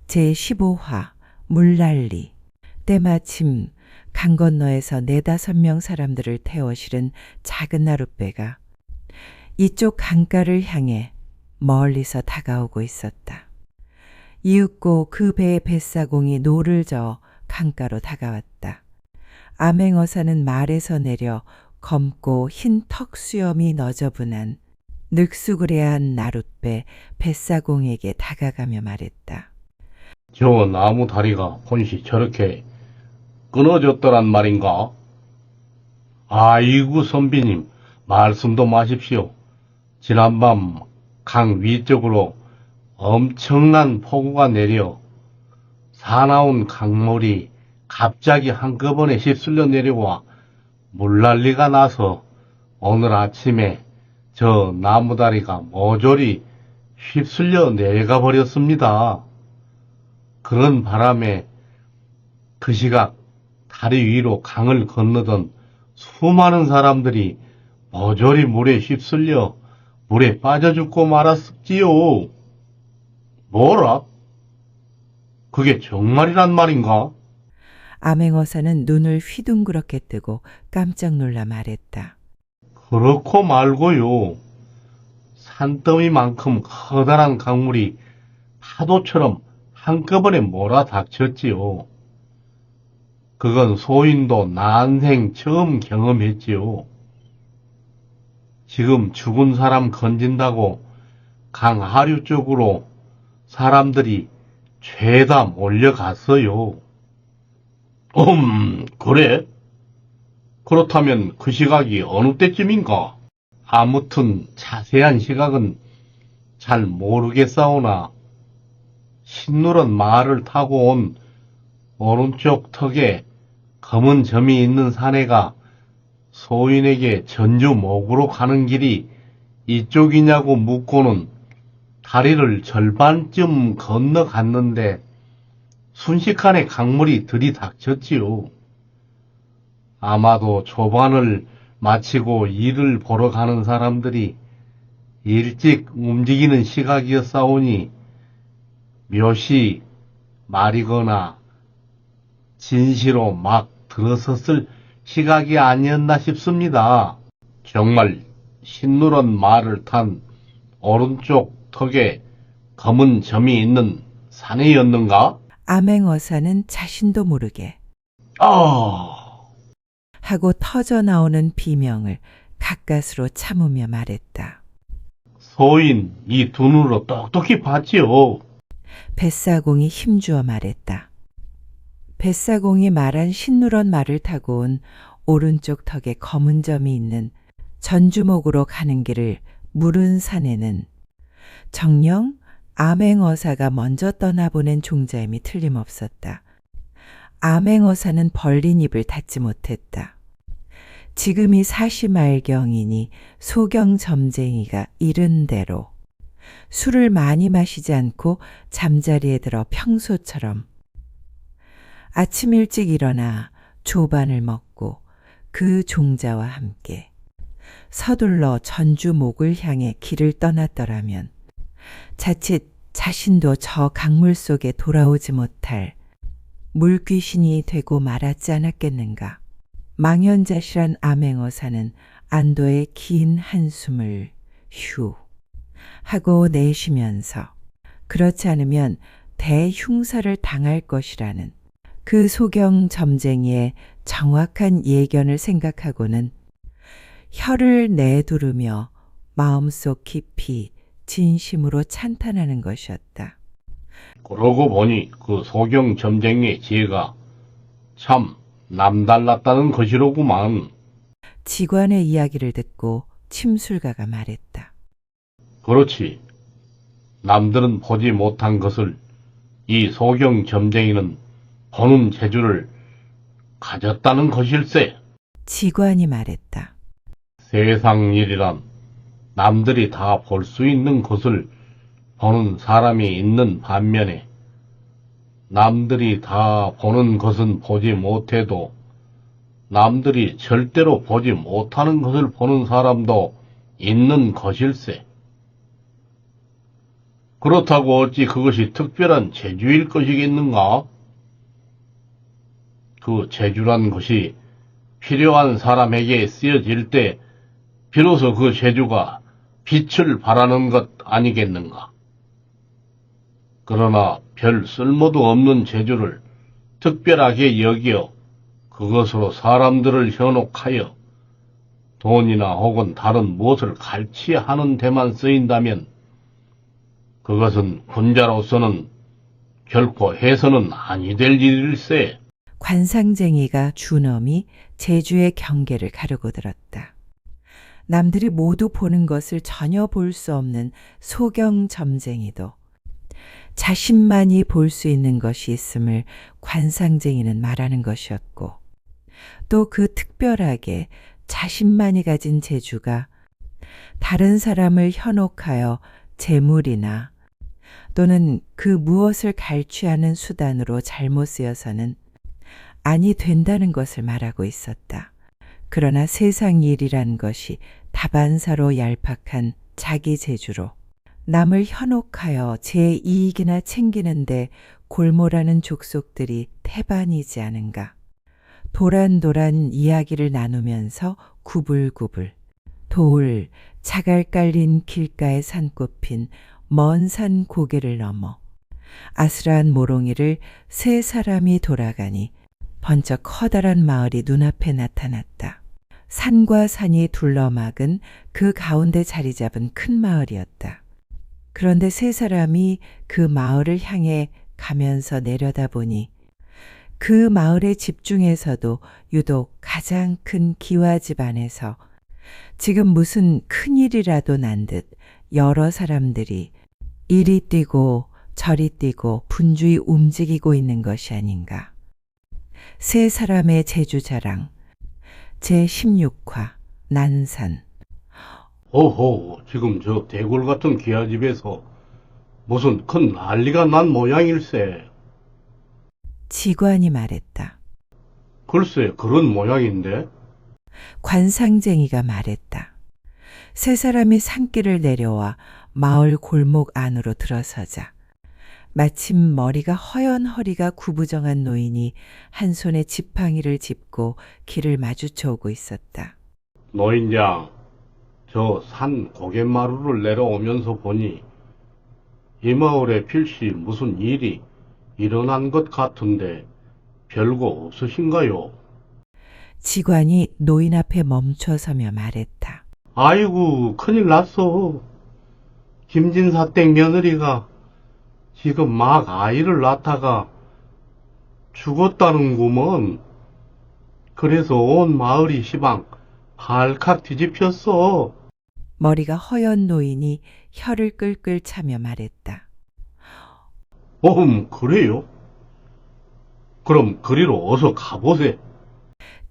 제15화 물난리 때마침 강 건너에서 4-5명 사람들을 태워 실은 작은 나룻배가 이쪽 강가를 향해 멀리서 다가오고 있었다. 이윽고 그 배의 뱃사공이 노를 저어 강가로 다가왔다. 암행어사는 말에서 내려 검고 흰 턱수염이 너저분한 늑수그레한 나룻배 뱃사공에게 다가가며 말했다. 저 나무 다리가 본시 저렇게 끊어졌더란 말인가? 아이고 선비님, 말씀도 마십시오. 지난밤 강 위쪽으로 엄청난 폭우가 내려 사나운 강물이 갑자기 한꺼번에 휩쓸려 내려와 물난리가 나서 오늘 아침에 저 나무다리가 모조리 휩쓸려 내려가 버렸습니다. 그런 바람에 그 시각 다리 위로 강을 건너던 수많은 사람들이 모조리 물에 휩쓸려 물에 빠져 죽고 말았지요. 뭐라? 그게 정말이란 말인가? 암행어사는 눈을 휘둥그렇게 뜨고 깜짝 놀라 말했다. 그렇고 말고요. 산더미만큼 커다란 강물이 파도처럼 한꺼번에 몰아닥쳤지요. 그건 소인도 난생 처음 경험했지요. 지금 죽은 사람 건진다고 강 하류 쪽으로 사람들이 죄다 몰려갔어요. 그래? 그렇다면 그 시각이 어느 때쯤인가? 아무튼 자세한 시각은 잘 모르겠사오나 흰누런 말을 타고 온 오른쪽 턱에 검은 점이 있는 사내가 소인에게 전주 목으로 가는 길이 이쪽이냐고 묻고는 다리를 절반쯤 건너갔는데 순식간에 강물이 들이닥쳤지요. 아마도 조반을 마치고 일을 보러 가는 사람들이 일찍 움직이는 시각이었사오니 묘시 말이거나 진시로 막 들어섰을 시각이 아니었나 싶습니다. 정말 흰누런 말을 탄 오른쪽 턱에 검은 점이 있는 사내였는가? 암행어사는 자신도 모르게 하고 터져 나오는 비명을 가까스로 참으며 말했다. 소인 이 두 눈으로 똑똑히 봤지요. 뱃사공이 힘주어 말했다. 뱃사공이 말한 흰누런 말을 타고 온 오른쪽 턱에 검은 점이 있는 전주목으로 가는 길을 물은 사내는 정녕 암행어사가 먼저 떠나보낸 종자임이 틀림없었다. 암행어사는 벌린 입을 닫지 못했다. 지금이 사시말경이니 소경점쟁이가 이른 대로 술을 많이 마시지 않고 잠자리에 들어 평소처럼 아침 일찍 일어나 조반을 먹고 그 종자와 함께 서둘러 전주목을 향해 길을 떠났더라면 자칫 자신도 저 강물 속에 돌아오지 못할 물귀신이 되고 말았지 않았겠는가. 망연자실한 암행어사는 안도의 긴 한숨을 휴 하고 내쉬면서 그렇지 않으면 대흉사를 당할 것이라는 그 소경 점쟁이의 정확한 예견을 생각하고는 혀를 내두르며 마음속 깊이 진심으로 찬탄하는 것이었다. 그러고 보니 그 소경 점쟁이의 지혜가 참 남달랐다는 것이로구만. 직관의 이야기를 듣고 침술가가 말했다. 그렇지. 남들은 보지 못한 것을 이 소경 점쟁이는 보는 재주를 가졌다는 것일세. 직관이 말했다. 세상 일이란 남들이 다 볼 수 있는 것을 보는 사람이 있는 반면에 남들이 다 보는 것은 보지 못해도 남들이 절대로 보지 못하는 것을 보는 사람도 있는 것일세. 그렇다고 어찌 그것이 특별한 재주일 것이겠는가? 그 재주란 것이 필요한 사람에게 쓰여질 때 비로소 그 재주가 빛을 바라는 것 아니겠는가? 그러나 별 쓸모도 없는 재주를 특별하게 여기어 그것으로 사람들을 현혹하여 돈이나 혹은 다른 무엇을 갈취하는 데만 쓰인다면 그것은 군자로서는 결코 해서는 아니 될 일일세. 관상쟁이가 준엄이 제주의 경계를 가르고 들었다. 남들이 모두 보는 것을 전혀 볼 수 없는 소경점쟁이도 자신만이 볼 수 있는 것이 있음을 관상쟁이는 말하는 것이었고, 또 그 특별하게 자신만이 가진 재주가 다른 사람을 현혹하여 재물이나 또는 그 무엇을 갈취하는 수단으로 잘못 쓰여서는 아니 된다는 것을 말하고 있었다. 그러나 세상 일이란 것이 다반사로 얄팍한 자기 재주로 남을 현혹하여 제 이익이나 챙기는데 골몰하는 족속들이 태반이지 않은가. 도란도란 이야기를 나누면서 구불구불 돌, 자갈 깔린 길가에 산꽃핀 먼 산 고개를 넘어 아슬한 모롱이를 세 사람이 돌아가니 번쩍 커다란 마을이 눈앞에 나타났다. 산과 산이 둘러막은 그 가운데 자리 잡은 큰 마을이었다. 그런데 세 사람이 그 마을을 향해 가면서 내려다보니 그 마을의 집 중에서도 유독 가장 큰 기와 집안에서 지금 무슨 큰일이라도 난 듯 여러 사람들이 이리 뛰고 저리 뛰고 분주히 움직이고 있는 것이 아닌가. 세 사람의 제주자랑 제16화 난산. 오호, 지금 저 대골 같은 기아집에서 무슨 큰 난리가 난 모양일세. 지관이 말했다. 글쎄, 그런 모양인데. 관상쟁이가 말했다. 세 사람이 산길을 내려와 마을 골목 안으로 들어서자 마침 머리가 허연 허리가 구부정한 노인이 한 손에 지팡이를 짚고 길을 마주쳐 오고 있었다. 노인장, 저 산 고갯마루를 내려오면서 보니 이 마을에 필시 무슨 일이 일어난 것 같은데 별거 없으신가요? 지관이 노인 앞에 멈춰서며 말했다. 아이고, 큰일 났어. 김진사댁 며느리가 지금 막 아이를 낳다가 죽었다는구먼. 그래서 온 마을이 시방 발칵 뒤집혔어. 머리가 허연 노인이 혀를 끌끌 차며 말했다. 그래요? 그럼 그리로 어서 가보세.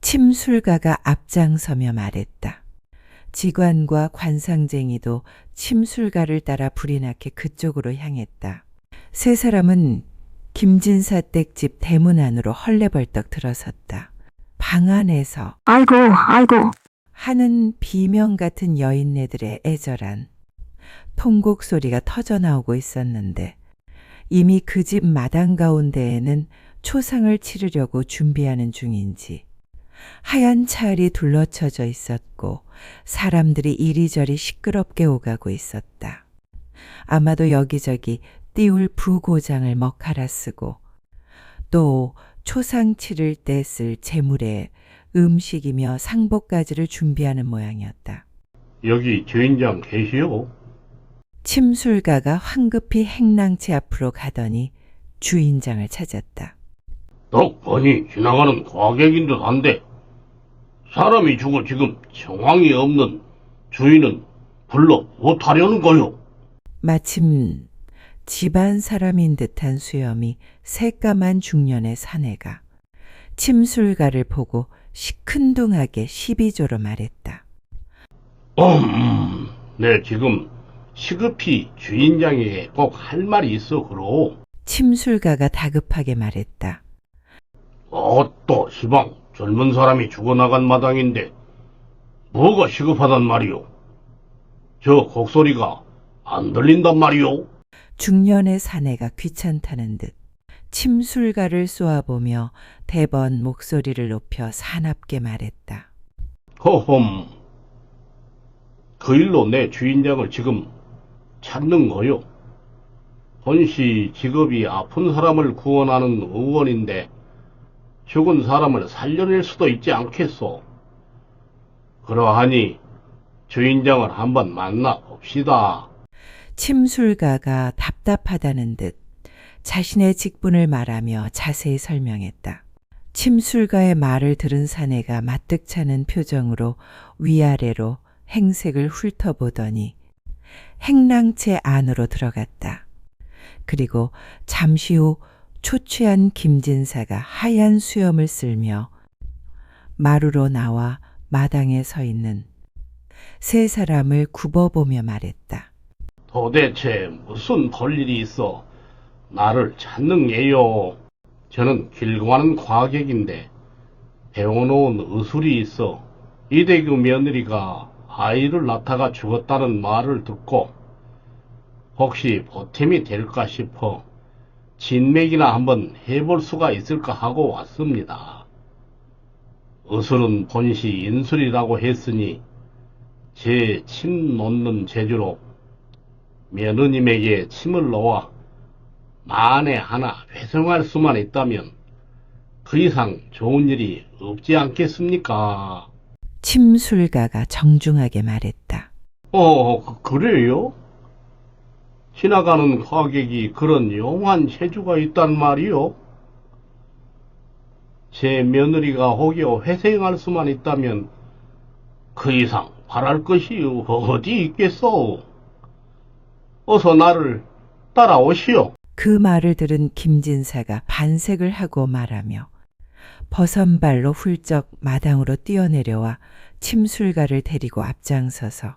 침술가가 앞장서며 말했다. 지관과 관상쟁이도 침술가를 따라 불이 나게 그쪽으로 향했다. 세 사람은 김진사 댁 집 대문 안으로 헐레벌떡 들어섰다. 방 안에서 아이고, 하는 비명 같은 여인네들의 애절한 통곡 소리가 터져나오고 있었는데 이미 그 집 마당 가운데에는 초상을 치르려고 준비하는 중인지 하얀 차알이 둘러쳐져 있었고 사람들이 이리저리 시끄럽게 오가고 있었다. 아마도 여기저기 띄울 부고장을 먹갈아 쓰고 또 초상 치를 때 쓸 재물에 음식이며 상복가지를 준비하는 모양이었다. 여기 주인장 계시오? 침술가가 황급히 행랑채 앞으로 가더니 주인장을 찾았다. 떡 보니 지나가는 과객인 듯 한데 사람이 죽어 지금 정황이 없는 주인은 불러 못하려는 거요. 마침 집안 사람인 듯한 수염이 새까만 중년의 사내가 침술가를 보고 시큰둥하게 시비조로 말했다. 네, 지금 시급히 주인장에게 꼭 할 말이 있어 그러. 침술가가 다급하게 말했다. 또 시방 젊은 사람이 죽어나간 마당인데 뭐가 시급하단 말이오? 저 곡소리가 안 들린단 말이오? 중년의 사내가 귀찮다는 듯 침술가를 쏘아보며 대번 목소리를 높여 사납게 말했다. 허험, 그 일로 내 주인장을 지금 찾는 거요. 본시 직업이 아픈 사람을 구원하는 의원인데 죽은 사람을 살려낼 수도 있지 않겠소. 그러하니 주인장을 한번 만나 봅시다. 침술가가 답답하다는 듯 자신의 직분을 말하며 자세히 설명했다. 침술가의 말을 들은 사내가 마뜩 차는 표정으로 위아래로 행색을 훑어보더니 행랑채 안으로 들어갔다. 그리고 잠시 후 초췌한 김진사가 하얀 수염을 쓸며 마루로 나와 마당에 서 있는 세 사람을 굽어보며 말했다. 도대체 무슨 볼일이 있어 나를 찾는 게요. 저는 길고 가는 과객인데 배워놓은 의술이 있어 이대규 며느리가 아이를 낳다가 죽었다는 말을 듣고 혹시 보탬이 될까 싶어 진맥이나 한번 해볼 수가 있을까 하고 왔습니다. 의술은 본시 인술이라고 했으니 제 침 놓는 재주로 며느님에게 침을 놓아 만에 하나 회생할 수만 있다면 그 이상 좋은 일이 없지 않겠습니까? 침술가가 정중하게 말했다. 그래요? 지나가는 과객이 그런 용한 재주가 있단 말이요? 제 며느리가 혹여 회생할 수만 있다면 그 이상 바랄 것이 어디 있겠소? 어서 나를 따라오시오. 그 말을 들은 김진사가 반색을 하고 말하며 버선발로 훌쩍 마당으로 뛰어내려와 침술가를 데리고 앞장서서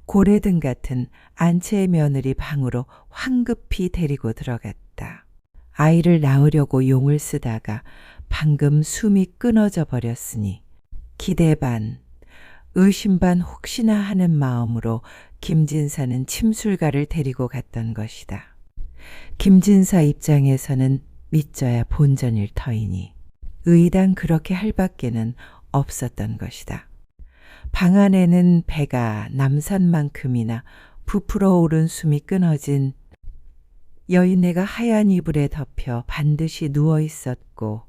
고래등 같은 안채의 며느리 방으로 황급히 데리고 들어갔다. 아이를 낳으려고 용을 쓰다가 방금 숨이 끊어져 버렸으니 기대 반, 의심 반 혹시나 하는 마음으로 김진사는 침술가를 데리고 갔던 것이다. 김진사 입장에서는 믿져야 본전일 터이니 의당 그렇게 할 밖에는 없었던 것이다. 방 안에는 배가 남산만큼이나 부풀어 오른 숨이 끊어진 여인네가 하얀 이불에 덮여 반드시 누워 있었고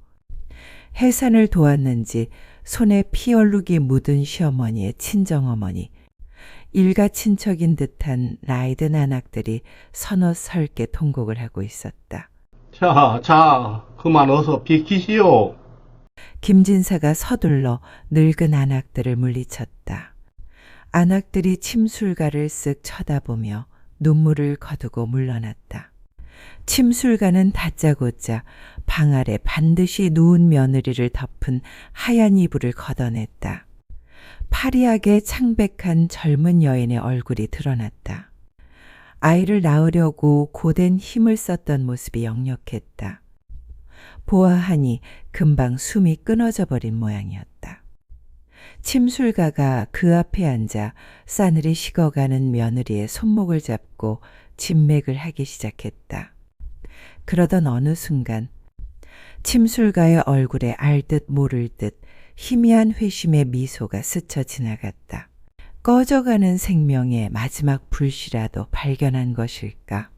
해산을 도왔는지 손에 피 얼룩이 묻은 시어머니의 친정어머니, 일가 친척인 듯한 나이든 아낙들이 서너 설게 통곡을 하고 있었다. 자, 그만 어서 비키시오. 김진사가 서둘러 늙은 아낙들을 물리쳤다. 아낙들이 침술가를 쓱 쳐다보며 눈물을 거두고 물러났다. 침술가는 다짜고짜 방 아래 반드시 누운 며느리를 덮은 하얀 이불을 걷어냈다. 파리하게 창백한 젊은 여인의 얼굴이 드러났다. 아이를 낳으려고 고된 힘을 썼던 모습이 역력했다. 보아하니 금방 숨이 끊어져 버린 모양이었다. 침술가가 그 앞에 앉아 싸늘히 식어가는 며느리의 손목을 잡고 진맥을 하기 시작했다. 그러던 어느 순간 침술가의 얼굴에 알듯 모를 듯 희미한 회심의 미소가 스쳐 지나갔다. 꺼져가는 생명의 마지막 불씨라도 발견한 것일까?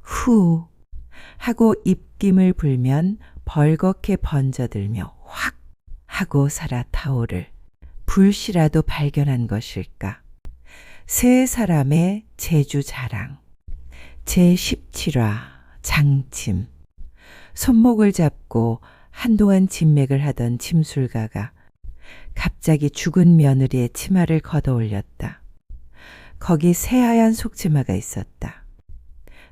후 하고 입김을 불면 벌겋게 번져들며 확 하고 살아 타오를 불씨라도 발견한 것일까? 세 사람의 제주 자랑 제17화 장침. 손목을 잡고 한동안 진맥을 하던 침술가가 갑자기 죽은 며느리의 치마를 걷어올렸다. 거기 새하얀 속치마가 있었다.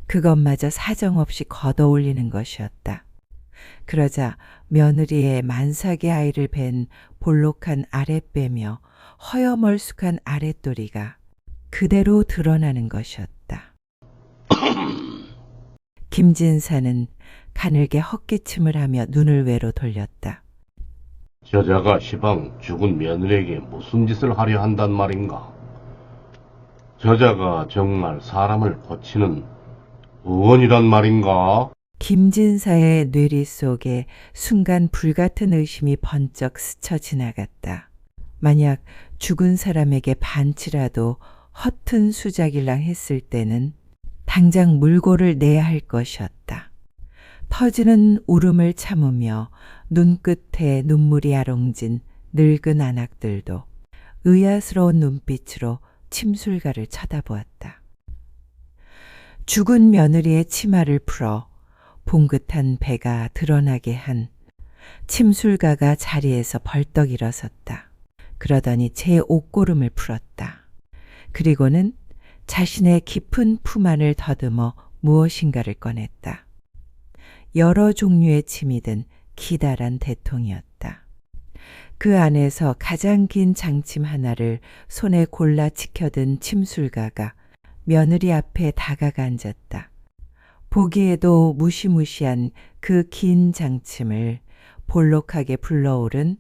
그것마저 사정없이 걷어올리는 것이었다. 그러자 며느리의 만삭의 아이를 벤 볼록한 아랫배며 허여멀쑥한 아랫도리가 그대로 드러나는 것이었다. 김진사는 가늘게 헛기침을 하며 눈을 외로 돌렸다. 저자가 시방 죽은 며느리에게 무슨 짓을 하려 한단 말인가? 저자가 정말 사람을 고치는 의원이란 말인가? 김진사의 뇌리 속에 순간 불같은 의심이 번쩍 스쳐 지나갔다. 만약 죽은 사람에게 반치라도 허튼 수작일랑 했을 때는 당장 물고를 내야 할 것이었다. 터지는 울음을 참으며 눈끝에 눈물이 아롱진 늙은 안악들도 의아스러운 눈빛으로 침술가를 쳐다보았다. 죽은 며느리의 치마를 풀어 봉긋한 배가 드러나게 한 침술가가 자리에서 벌떡 일어섰다. 그러더니 제 옷고름을 풀었다. 그리고는 자신의 깊은 품 안을 더듬어 무엇인가를 꺼냈다. 여러 종류의 침이 든 기다란 대통이었다. 그 안에서 가장 긴 장침 하나를 손에 골라 지켜든 침술가가 며느리 앞에 다가가 앉았다. 보기에도 무시무시한 그 긴 장침을 볼록하게 불러오른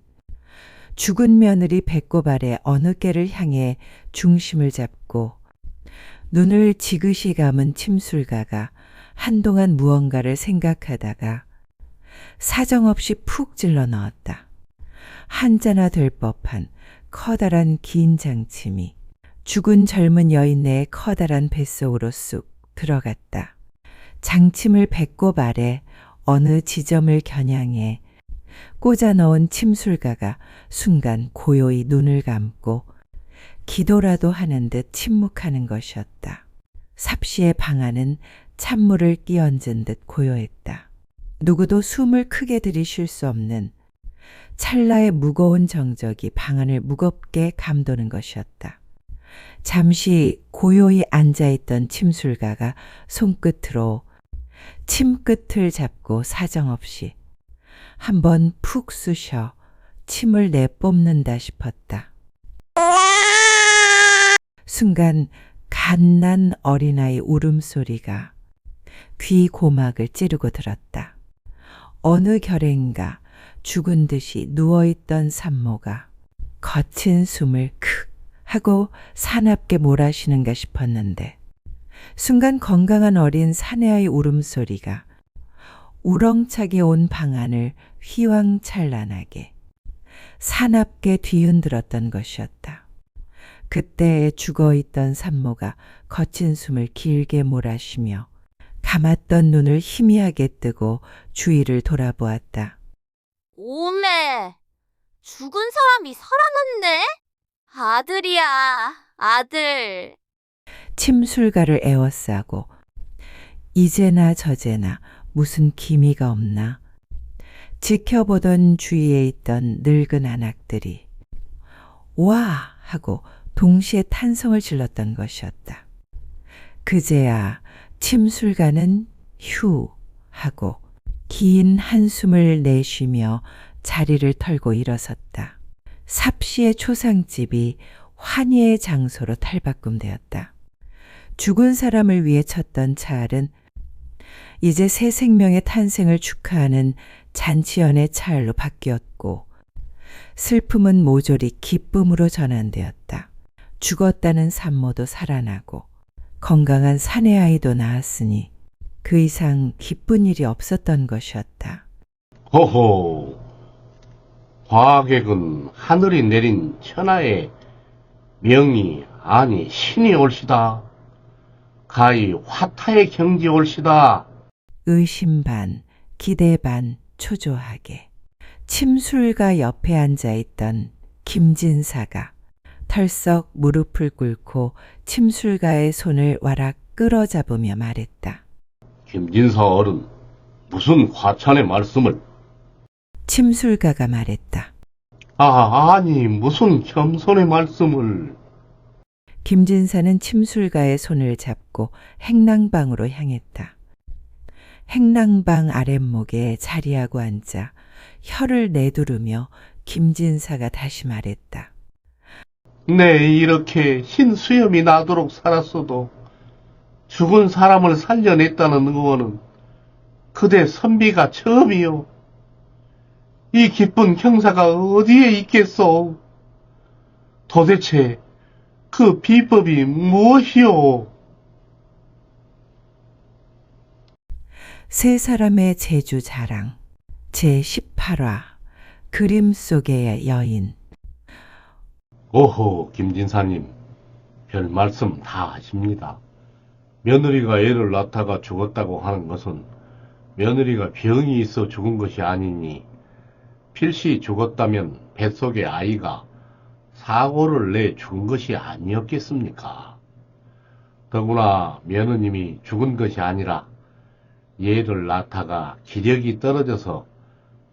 죽은 며느리 배꼽 아래 어느 개를 향해 중심을 잡고 눈을 지그시 감은 침술가가 한동안 무언가를 생각하다가 사정없이 푹 찔러 넣었다. 한자나 될 법한 커다란 긴 장침이 죽은 젊은 여인네의 커다란 뱃속으로 쑥 들어갔다. 장침을 배꼽 아래 어느 지점을 겨냥해 꽂아 넣은 침술가가 순간 고요히 눈을 감고 기도라도 하는 듯 침묵하는 것이었다. 삽시의 방 안은 찬물을 끼얹은 듯 고요했다. 누구도 숨을 크게 들이쉴 수 없는 찰나의 무거운 정적이 방 안을 무겁게 감도는 것이었다. 잠시 고요히 앉아있던 침술가가 손끝으로 침끝을 잡고 사정없이 한번 푹 쑤셔 침을 내뿜는다 싶었다. 순간 갓난 어린아이 울음소리가 귀 고막을 찌르고 들었다. 어느 결인가 죽은 듯이 누워있던 산모가 거친 숨을 크 하고 사납게 몰아쉬는가 싶었는데 순간 건강한 어린 사내아이 울음소리가 우렁차게 온 방 안을 휘황찬란하게 사납게 뒤흔들었던 것이었다. 그때 죽어있던 산모가 거친 숨을 길게 몰아쉬며 감았던 눈을 희미하게 뜨고 주위를 돌아보았다. 오메, 죽은 사람이 살아났네? 아들이야, 아들. 침술가를 에워싸고 이제나 저제나 무슨 기미가 없나 지켜보던 주위에 있던 늙은 안악들이 와 하고 동시에 탄성을 질렀던 것이었다. 그제야 침술가는 휴 하고 긴 한숨을 내쉬며 자리를 털고 일어섰다. 삽시의 초상집이 환희의 장소로 탈바꿈되었다. 죽은 사람을 위해 쳤던 차알은 이제 새 생명의 탄생을 축하하는 잔치연의 차알로 바뀌었고 슬픔은 모조리 기쁨으로 전환되었다. 죽었다는 산모도 살아나고 건강한 사내아이도 낳았으니 그 이상 기쁜 일이 없었던 것이었다. 호호, 과객은 하늘이 내린 천하의 명이 아니 신이 올시다. 가히 화타의 경지 올시다. 의심 반, 기대 반 초조하게 침술가 옆에 앉아있던 김진사가 털썩 무릎을 꿇고 침술가의 손을 와락 끌어잡으며 말했다. 김진사 어른, 무슨 과찬의 말씀을? 침술가가 말했다. 아니, 무슨 겸손의 말씀을. 김진사는 침술가의 손을 잡고 행랑방으로 향했다. 행랑방 아랫목에 자리하고 앉아 혀를 내두르며 김진사가 다시 말했다. 네, 이렇게 흰 수염이 나도록 살았어도 죽은 사람을 살려냈다는 의원은 그대 선비가 처음이요. 이 기쁜 경사가 어디에 있겠소? 도대체 그 비법이 무엇이오? 세 사람의 제주 자랑 제18화 그림 속의 여인. 오호, 김진사님. 별 말씀 다 하십니다. 며느리가 애를 낳다가 죽었다고 하는 것은 며느리가 병이 있어 죽은 것이 아니니 필시 죽었다면 뱃속의 아이가 사고를 내 죽은 것이 아니었겠습니까? 더구나 며느님이 죽은 것이 아니라 얘를 낳다가 기력이 떨어져서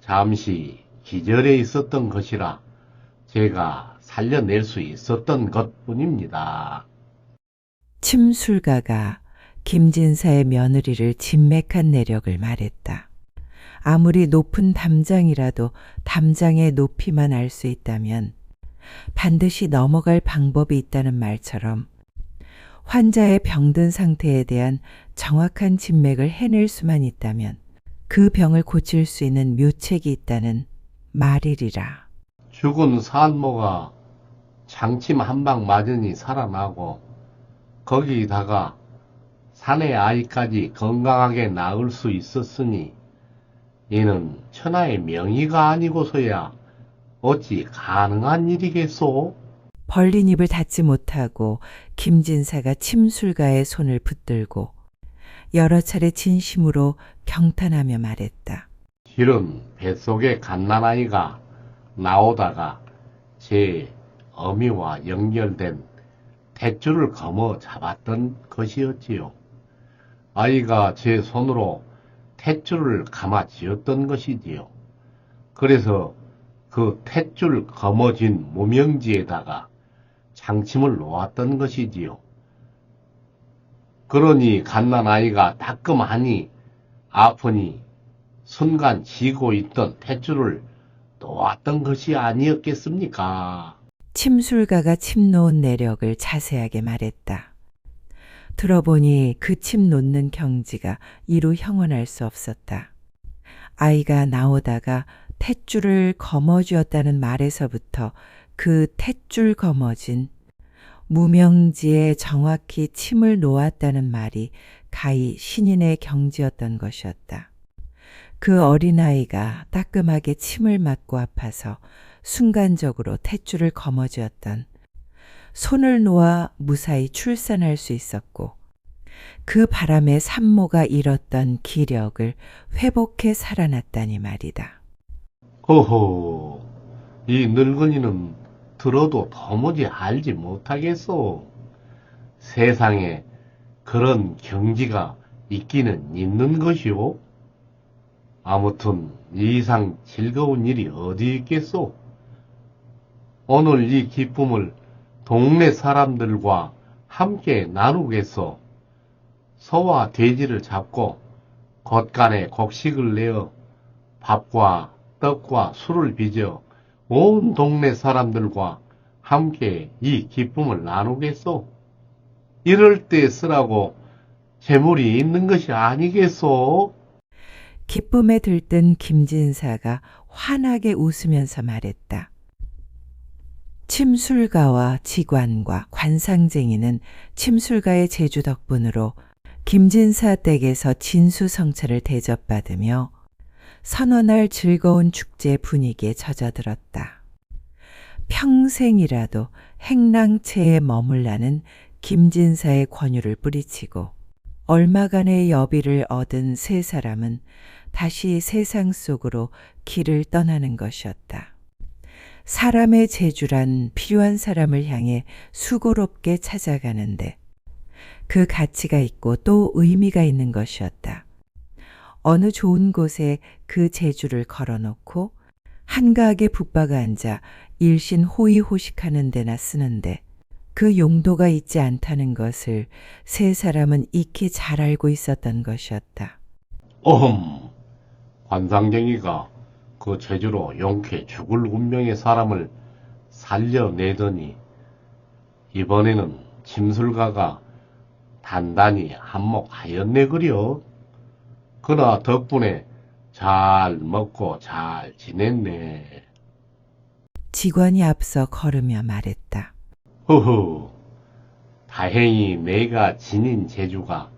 잠시 기절해 있었던 것이라 제가 살려낼 수 있었던 것뿐입니다. 침술가가 김진사의 며느리를 진맥한 내력을 말했다. 아무리 높은 담장이라도 담장의 높이만 알 수 있다면 반드시 넘어갈 방법이 있다는 말처럼 환자의 병든 상태에 대한 정확한 진맥을 해낼 수만 있다면 그 병을 고칠 수 있는 묘책이 있다는 말이리라. 죽은 산모가 장침 한 방 맞으니 살아나고 거기다가 사내 아이까지 건강하게 낳을 수 있었으니 이는 천하의 명의가 아니고서야 어찌 가능한 일이겠소? 벌린 입을 닫지 못하고 김진사가 침술가의 손을 붙들고 여러 차례 진심으로 경탄하며 말했다. 실은 뱃속의 갓난아이가 나오다가 제 어미와 연결된 탯줄을 거머 잡았던 것이었지요. 아이가 제 손으로 탯줄을 감아 쥐었던 것이지요. 그래서 그 탯줄 거머쥔 무명지에다가 장침을 놓았던 것이지요. 그러니 갓난아이가 따끔하니 아프니 순간 쥐고 있던 탯줄을 놓았던 것이 아니었겠습니까? 침술가가 침 놓은 내력을 자세하게 말했다. 들어보니 그 침 놓는 경지가 이루 형언할 수 없었다. 아이가 나오다가 탯줄을 거머쥐었다는 말에서부터 그 탯줄 거머쥔 무명지에 정확히 침을 놓았다는 말이 가히 신인의 경지였던 것이었다. 그 어린아이가 따끔하게 침을 맞고 아파서 순간적으로 탯줄을 거머쥐었던 손을 놓아 무사히 출산할 수 있었고 그 바람에 산모가 잃었던 기력을 회복해 살아났다니 말이다. 허허, 이 늙은이는 들어도 도무지 알지 못하겠소. 세상에 그런 경지가 있기는 있는 것이오. 아무튼 이 이상 즐거운 일이 어디 있겠소. 오늘 이 기쁨을 동네 사람들과 함께 나누겠소. 소와 돼지를 잡고 곳간에 곡식을 내어 밥과 떡과 술을 빚어 온 동네 사람들과 함께 이 기쁨을 나누겠소. 이럴 때 쓰라고 재물이 있는 것이 아니겠소. 기쁨에 들뜬 김진사가 환하게 웃으면서 말했다. 침술가와 직관과 관상쟁이는 침술가의 제주 덕분으로 김진사 댁에서 진수성찬을 대접받으며 선언할 즐거운 축제 분위기에 젖어들었다. 평생이라도 행랑채에 머물라는 김진사의 권유를 뿌리치고 얼마간의 여비를 얻은 세 사람은 다시 세상 속으로 길을 떠나는 것이었다. 사람의 재주란 필요한 사람을 향해 수고롭게 찾아가는데 그 가치가 있고 또 의미가 있는 것이었다. 어느 좋은 곳에 그 재주를 걸어놓고 한가하게 붙박아 앉아 일신 호의호식하는 데나 쓰는데 그 용도가 있지 않다는 것을 세 사람은 익히 잘 알고 있었던 것이었다. 어흠, 관상쟁이가 그 재주로 용케 죽을 운명의 사람을 살려내더니 이번에는 침술가가 단단히 한몫하였네 그려. 그나 덕분에 잘 먹고 잘 지냈네. 직원이 앞서 걸으며 말했다. 허허, 다행히 내가 지닌 재주가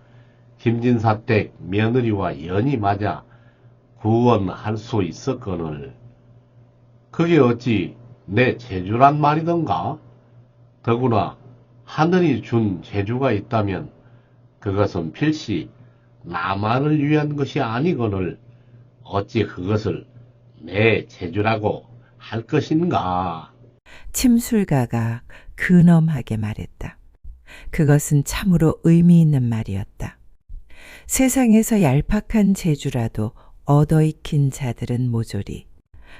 김진사 댁 며느리와 연이 맞아 구원할 수 있었거늘. 그게 어찌 내 재주란 말이던가? 더구나 하늘이 준 재주가 있다면 그것은 필시 나만을 위한 것이 아니거늘 어찌 그것을 내 재주라고 할 것인가? 침술가가 근엄하게 말했다. 그것은 참으로 의미 있는 말이었다. 세상에서 얄팍한 재주라도 얻어익힌 자들은 모조리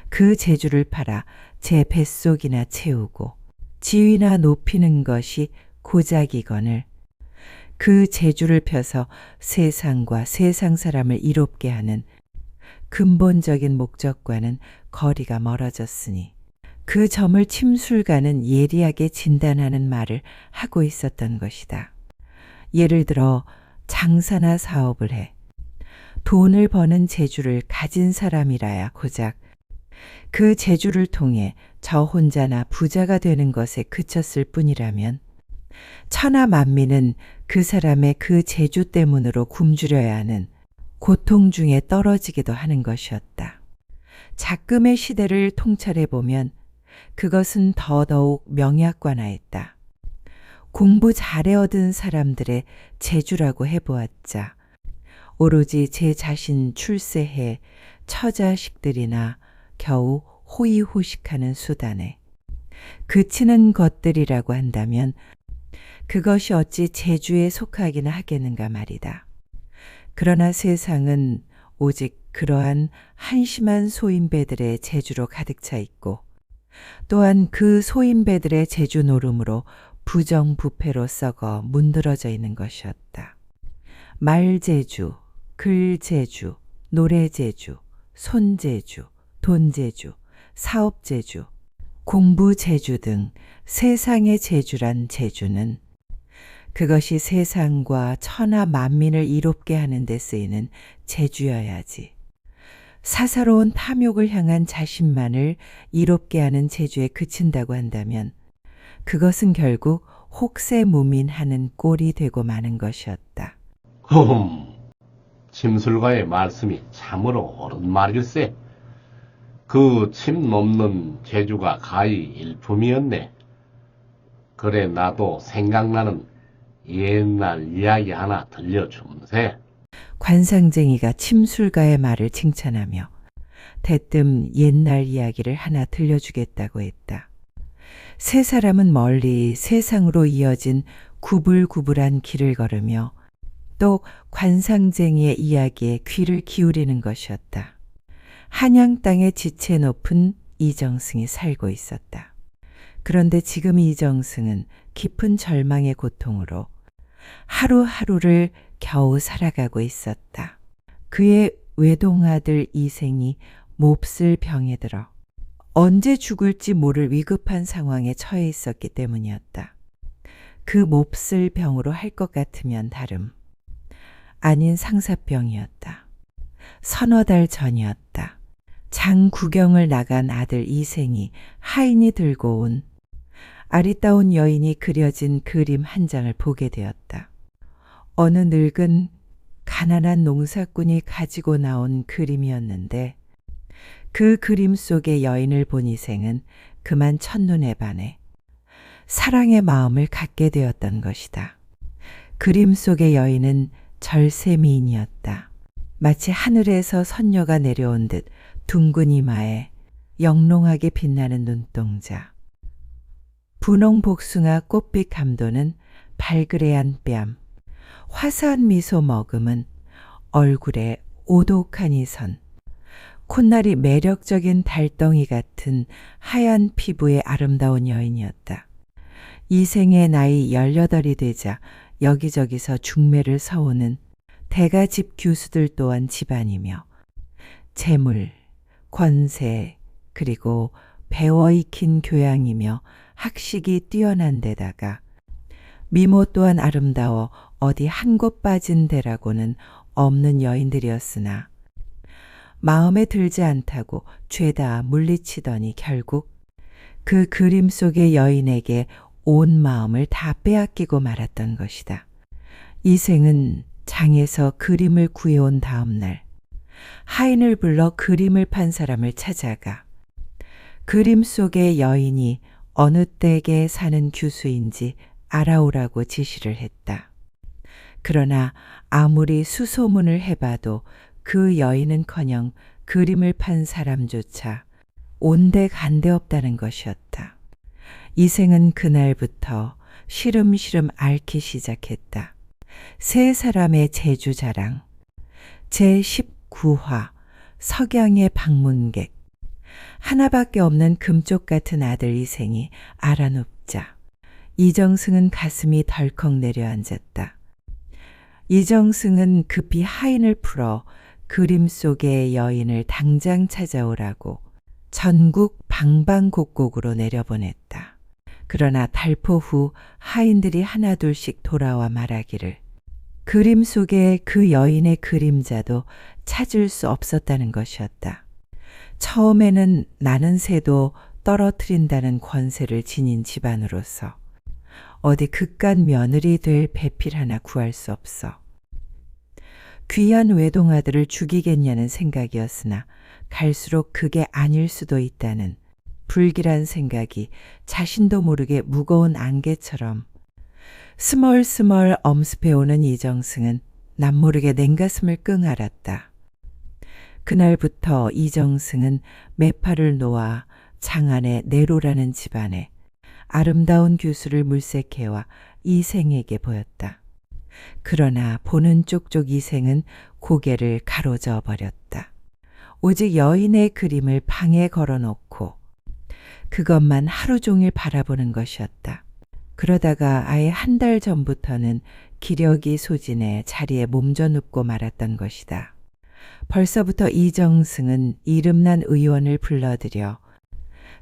그 재주를 팔아 제 뱃속이나 채우고 지위나 높이는 것이 고작이거늘 그 재주를 펴서 세상과 세상 사람을 이롭게 하는 근본적인 목적과는 거리가 멀어졌으니 그 점을 침술가는 예리하게 진단하는 말을 하고 있었던 것이다. 예를 들어 장사나 사업을 해 돈을 버는 재주를 가진 사람이라야 고작 그 재주를 통해 저 혼자나 부자가 되는 것에 그쳤을 뿐이라면 천하 만민은 그 사람의 그 재주 때문으로 굶주려야 하는 고통 중에 떨어지기도 하는 것이었다. 작금의 시대를 통찰해 보면 그것은 더더욱 명약관하였다. 공부 잘해 얻은 사람들의 재주라고 해보았자 오로지 제 자신 출세해 처자식들이나 겨우 호의호식하는 수단에 그치는 것들이라고 한다면 그것이 어찌 재주에 속하기나 하겠는가 말이다. 그러나 세상은 오직 그러한 한심한 소인배들의 재주로 가득 차 있고 또한 그 소인배들의 재주 노름으로 부정부패로 썩어 문드러져 있는 것이었다. 말재주, 글재주, 노래재주, 손재주, 돈재주, 사업재주, 공부재주 등 세상의 재주란 재주는 그것이 세상과 천하 만민을 이롭게 하는 데 쓰이는 재주여야지. 사사로운 탐욕을 향한 자신만을 이롭게 하는 재주에 그친다고 한다면 그것은 결국 혹세무민하는 꼴이 되고 마는 것이었다. 침술가의 말씀이 참으로 옳은 말일세. 그 침 넘는 재주가 가히 일품이었네. 그래 나도 생각나는 옛날 이야기 하나 들려줌세. 관상쟁이가 침술가의 말을 칭찬하며 대뜸 옛날 이야기를 하나 들려주겠다고 했다. 세 사람은 멀리 세상으로 이어진 구불구불한 길을 걸으며 또 관상쟁이의 이야기에 귀를 기울이는 것이었다. 한양 땅의 지체 높은 이정승이 살고 있었다. 그런데 지금 이정승은 깊은 절망의 고통으로 하루하루를 겨우 살아가고 있었다. 그의 외동아들 이생이 몹쓸 병에 들어 언제 죽을지 모를 위급한 상황에 처해 있었기 때문이었다. 그 몹쓸 병으로 할 것 같으면 다름 아닌 상사병이었다. 서너 달 전이었다. 장 구경을 나간 아들 이생이 하인이 들고 온 아리따운 여인이 그려진 그림 한 장을 보게 되었다. 어느 늙은 가난한 농사꾼이 가지고 나온 그림이었는데 그 그림 속의 여인을 본 이생은 그만 첫눈에 반해 사랑의 마음을 갖게 되었던 것이다. 그림 속의 여인은 절세미인이었다. 마치 하늘에서 선녀가 내려온 듯 둥근 이마에 영롱하게 빛나는 눈동자, 분홍 복숭아 꽃빛 감도는 발그레한 뺨, 화사한 미소 머금은 얼굴에 오독한 이선, 콧날이 매력적인 달덩이 같은 하얀 피부의 아름다운 여인이었다. 이생의 나이 18이 되자 여기저기서 중매를 서오는 대가집 교수들 또한 집안이며 재물, 권세, 그리고 배워 익힌 교양이며 학식이 뛰어난 데다가 미모 또한 아름다워 어디 한 곳 빠진 데라고는 없는 여인들이었으나 마음에 들지 않다고 죄다 물리치더니 결국 그 그림 속의 여인에게 온 마음을 다 빼앗기고 말았던 것이다. 이생은 장에서 그림을 구해온 다음 날 하인을 불러 그림을 판 사람을 찾아가 그림 속의 여인이 어느 댁에 사는 규수인지 알아오라고 지시를 했다. 그러나 아무리 수소문을 해봐도 그 여인은커녕 그림을 판 사람조차 온데간데 없다는 것이었다. 이생은 그날부터 시름시름 앓기 시작했다. 세 사람의 재주자랑, 제19화 석양의 방문객. 하나밖에 없는 금쪽 같은 아들 이생이 알아눕자 이정승은 가슴이 덜컥 내려앉았다. 이정승은 급히 하인을 풀어 그림 속의 여인을 당장 찾아오라고 전국 방방곡곡으로 내려보냈다. 그러나 달포 후 하인들이 하나둘씩 돌아와 말하기를 그림 속의 그 여인의 그림자도 찾을 수 없었다는 것이었다. 처음에는 나는 새도 떨어뜨린다는 권세를 지닌 집안으로서 어디 그깟 며느리 될 배필 하나 구할 수 없어. 귀한 외동아들을 죽이겠냐는 생각이었으나 갈수록 그게 아닐 수도 있다는 불길한 생각이 자신도 모르게 무거운 안개처럼 스멀스멀 엄습해오는 이정승은 남모르게 냉가슴을 끙 앓았다. 그날부터 이정승은 매파를 놓아 장안의 내로라는 집안에 아름다운 교수를 물색해와 이생에게 보였다. 그러나 보는 쪽쪽 이생은 고개를 가로저어 버렸다. 오직 여인의 그림을 방에 걸어놓고 그것만 하루 종일 바라보는 것이었다. 그러다가 아예 한 달 전부터는 기력이 소진해 자리에 몸져 눕고 말았던 것이다. 벌써부터 이정승은 이름난 의원을 불러들여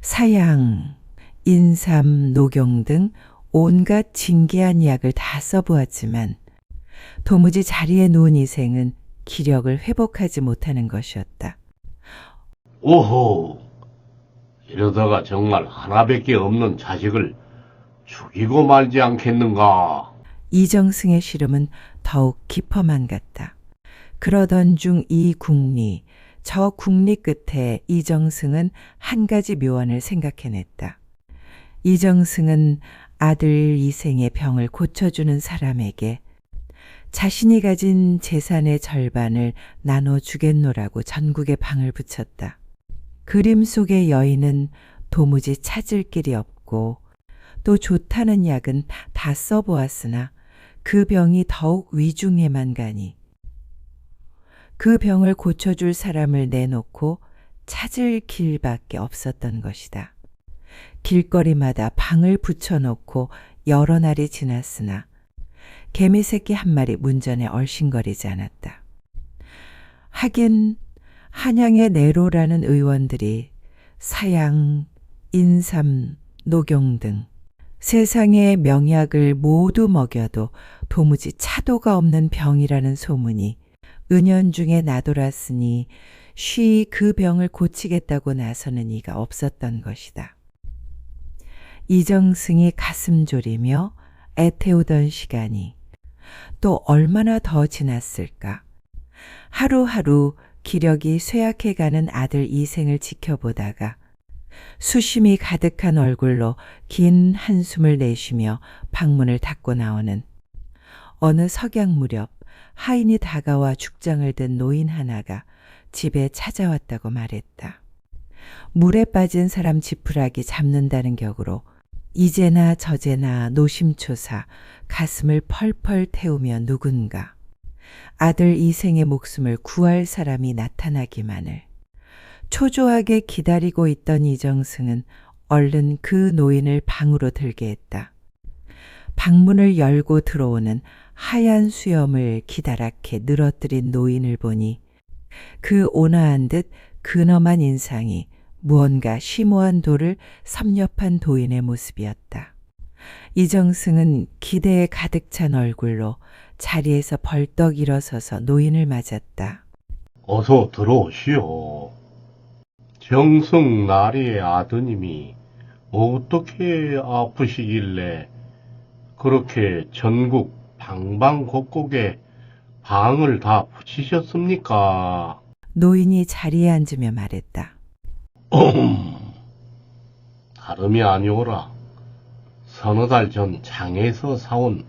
사양, 인삼, 녹용 등 온갖 진기한 약을 다 써보았지만 도무지 자리에 누운 이생은 기력을 회복하지 못하는 것이었다. 오호, 이러다가 정말 하나밖에 없는 자식을 죽이고 말지 않겠는가? 이정승의 시름은 더욱 깊어만 갔다. 그러던 중 이 국리, 저 국리 끝에 이정승은 한 가지 묘안을 생각해냈다. 이정승은 아들 이생의 병을 고쳐주는 사람에게 자신이 가진 재산의 절반을 나눠주겠노라고 전국에 방을 붙였다. 그림 속의 여인은 도무지 찾을 길이 없고 또 좋다는 약은 다 써보았으나 그 병이 더욱 위중해만 가니 그 병을 고쳐줄 사람을 내놓고 찾을 길밖에 없었던 것이다. 길거리마다 방을 붙여놓고 여러 날이 지났으나 개미새끼 한 마리 문전에 얼씬거리지 않았다. 하긴 한양의 내로라는 의원들이 사양, 인삼, 녹용 등 세상의 명약을 모두 먹여도 도무지 차도가 없는 병이라는 소문이 은연중에 나돌았으니 쉬 그 병을 고치겠다고 나서는 이가 없었던 것이다. 이정승이 가슴 졸이며 애태우던 시간이 또 얼마나 더 지났을까. 하루하루 기력이 쇠약해가는 아들 이생을 지켜보다가 수심이 가득한 얼굴로 긴 한숨을 내쉬며 방문을 닫고 나오는 어느 석양 무렵 하인이 다가와 죽장을 든 노인 하나가 집에 찾아왔다고 말했다. 물에 빠진 사람 지푸라기 잡는다는 격으로 이제나 저제나 노심초사 가슴을 펄펄 태우며 누군가 아들 이생의 목숨을 구할 사람이 나타나기만을 초조하게 기다리고 있던 이정승은 얼른 그 노인을 방으로 들게 했다. 방문을 열고 들어오는 하얀 수염을 기다랗게 늘어뜨린 노인을 보니 그 온화한 듯 근엄한 인상이 무언가 심오한 도를 섭렵한 도인의 모습이었다. 이정승은 기대에 가득 찬 얼굴로 자리에서 벌떡 일어서서 노인을 맞았다. 어서 들어오시오. 정승 나리의 아드님이 어떻게 아프시길래 그렇게 전국 방방곡곡에 방을 다 붙이셨습니까? 노인이 자리에 앉으며 말했다. 다름이 아니오라. 서너 달 전 장에서 사온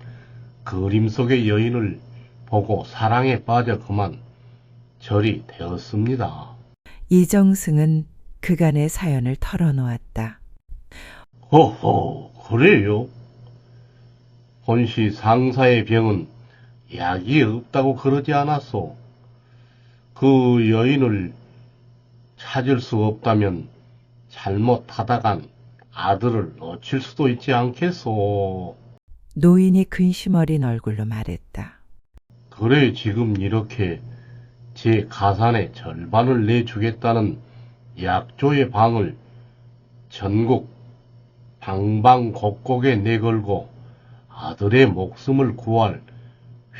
그림 속의 여인을 보고 사랑에 빠져 그만 절이 되었습니다. 이정승은 그간의 사연을 털어놓았다. 허허, 그래요? 본시 상사의 병은 약이 없다고 그러지 않았소. 그 여인을 찾을 수 없다면 잘못하다간 아들을 놓칠 수도 있지 않겠소. 노인이 근심 어린 얼굴로 말했다. 그래 지금 이렇게 제 가산의 절반을 내주겠다는 약조의 방을 전국 방방곡곡에 내걸고 아들의 목숨을 구할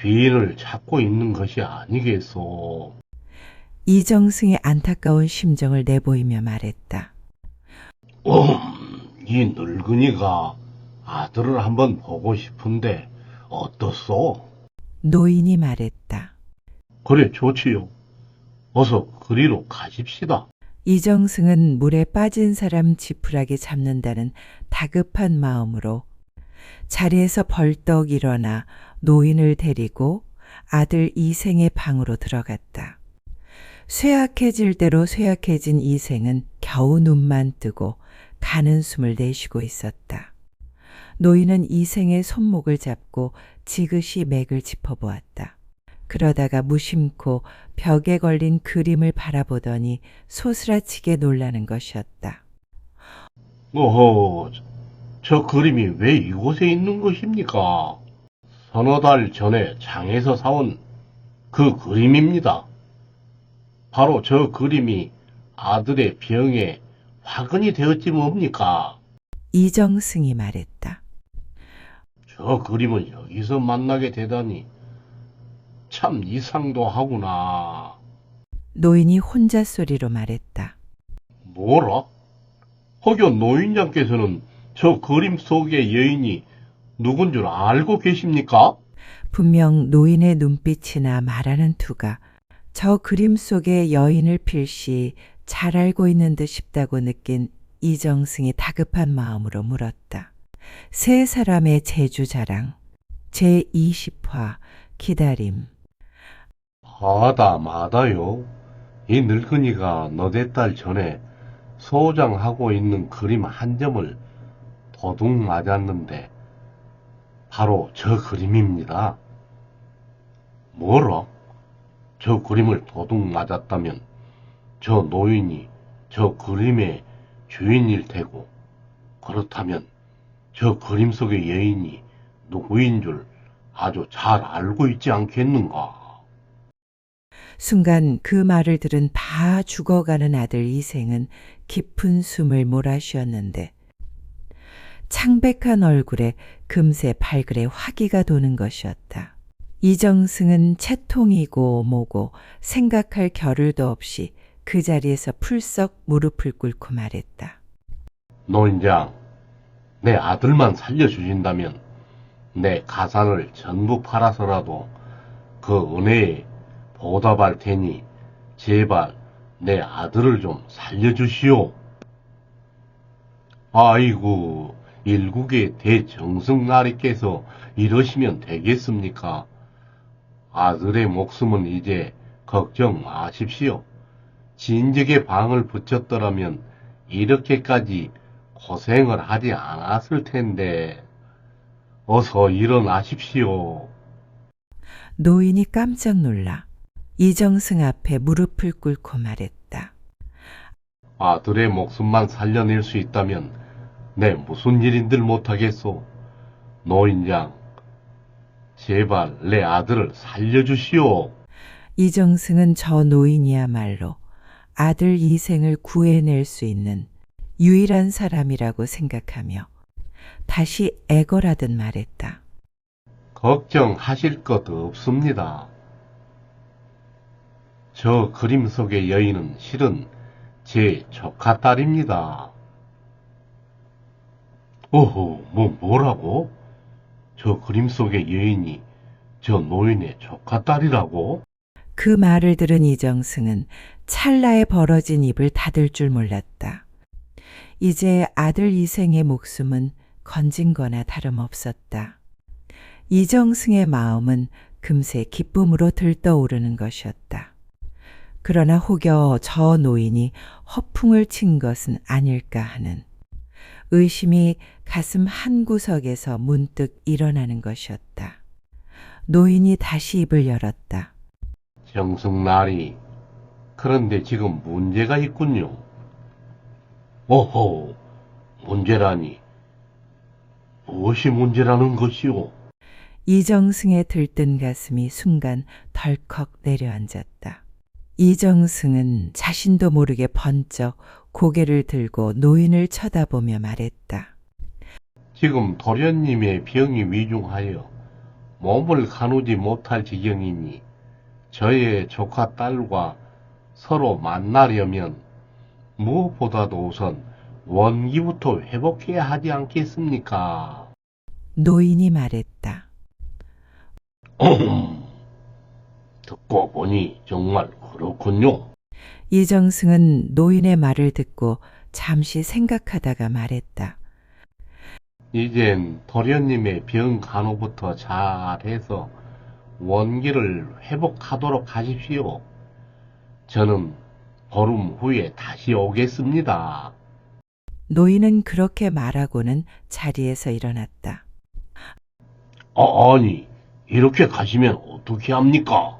귀인을 찾고 있는 것이 아니겠소. 이정승의 안타까운 심정을 내보이며 말했다. 이 늙은이가 아들을 한번 보고 싶은데 어떻소? 노인이 말했다. 그래 좋지요. 어서 그리로 가십시다. 이정승은 물에 빠진 사람 지푸라기 잡는다는 다급한 마음으로 자리에서 벌떡 일어나 노인을 데리고 아들 이생의 방으로 들어갔다. 쇠약해질 대로 쇠약해진 이생은 겨우 눈만 뜨고 가는 숨을 내쉬고 있었다. 노인은 이생의 손목을 잡고 지그시 맥을 짚어보았다. 그러다가 무심코 벽에 걸린 그림을 바라보더니 소스라치게 놀라는 것이었다. 어허, 저 그림이 왜 이곳에 있는 것입니까? 서너 달 전에 장에서 사온 그 그림입니다. 바로 저 그림이 아들의 병에 화근이 되었지 뭡니까? 이정승이 말했다. 저 그림을 여기서 만나게 되다니 참 이상도 하구나. 노인이 혼자 소리로 말했다. 뭐라? 혹여 노인장께서는 저 그림 속의 여인이 누군 줄 알고 계십니까? 분명 노인의 눈빛이나 말하는 투가 저 그림 속의 여인을 필시 잘 알고 있는 듯 싶다고 느낀 이정승이 다급한 마음으로 물었다. 세 사람의 제주자랑 제20화 기다림. 마다요. 이 늙은이가 너댓 달 전에 소장하고 있는 그림 한 점을 도둑 맞았는데 바로 저 그림입니다. 뭐라? 저 그림을 도둑 맞았다면 저 노인이 저 그림의 주인일 테고 그렇다면 저 그림 속의 여인이 누구인 줄 아주 잘 알고 있지 않겠는가? 순간 그 말을 들은 다 죽어가는 아들 이생은 깊은 숨을 몰아쉬었는데 창백한 얼굴에 금세 발글에 화기가 도는 것이었다. 이정승은 채통이고 뭐고 생각할 겨를도 없이 그 자리에서 풀썩 무릎을 꿇고 말했다. 노인장, 내 아들만 살려주신다면 내 가산을 전부 팔아서라도 그 은혜에 보답할 테니 제발 내 아들을 좀 살려주시오. 아이고, 일국의 대정승나리께서 이러시면 되겠습니까? 아들의 목숨은 이제 걱정 마십시오. 진즉에 방을 붙였더라면 이렇게까지 고생을 하지 않았을 텐데 어서 일어나십시오. 노인이 깜짝 놀라 이정승 앞에 무릎을 꿇고 말했다. 아들의 목숨만 살려낼 수 있다면 내 무슨 일인들 못하겠소. 노인장, 제발 내 아들을 살려주시오. 이정승은 저 노인이야말로 아들 이생을 구해낼 수 있는 유일한 사람이라고 생각하며 다시 애걸하듯 말했다. 걱정하실 것 없습니다. 저 그림 속의 여인은 실은 제 조카 딸입니다. 뭐라고? 저 그림 속의 여인이 저 노인의 조카 딸이라고? 그 말을 들은 이정승은 찰나에 벌어진 입을 닫을 줄 몰랐다. 이제 아들 이생의 목숨은 건진 거나 다름없었다. 이정승의 마음은 금세 기쁨으로 들떠오르는 것이었다. 그러나 혹여 저 노인이 허풍을 친 것은 아닐까 하는 의심이 가슴 한구석에서 문득 일어나는 것이었다. 노인이 다시 입을 열었다. 정승날이, 그런데 지금 문제가 있군요. 오호, 문제라니. 무엇이 문제라는 것이오? 이정승의 들뜬 가슴이 순간 덜컥 내려앉았다. 이정승은 자신도 모르게 번쩍 고개를 들고 노인을 쳐다보며 말했다. 지금 도련님의 병이 위중하여 몸을 가누지 못할 지경이니 저의 조카 딸과 서로 만나려면 무엇보다도 우선 원기부터 회복해야 하지 않겠습니까? 노인이 말했다. 듣고 보니 정말 그렇군요. 이정승은 노인의 말을 듣고 잠시 생각하다가 말했다. 이젠 도련님의 병 간호부터 잘해서 원기를 회복하도록 하십시오. 저는 보름 후에 다시 오겠습니다. 노인은 그렇게 말하고는 자리에서 일어났다. 아니, 이렇게 가시면 어떻게 합니까?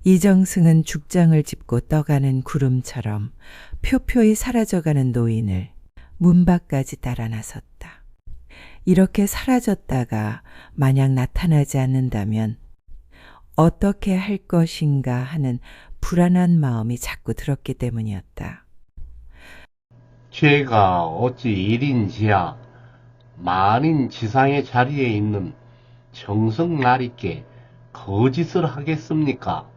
이정승은 죽장을 짚고 떠가는 구름처럼 표표히 사라져가는 노인을 문 밖까지 따라 나섰다. 이렇게 사라졌다가 만약 나타나지 않는다면 어떻게 할 것인가 하는 불안한 마음이 자꾸 들었기 때문이었다. 제가 어찌 일인지야 만인 지상의 자리에 있는 정승날이께 거짓을 하겠습니까?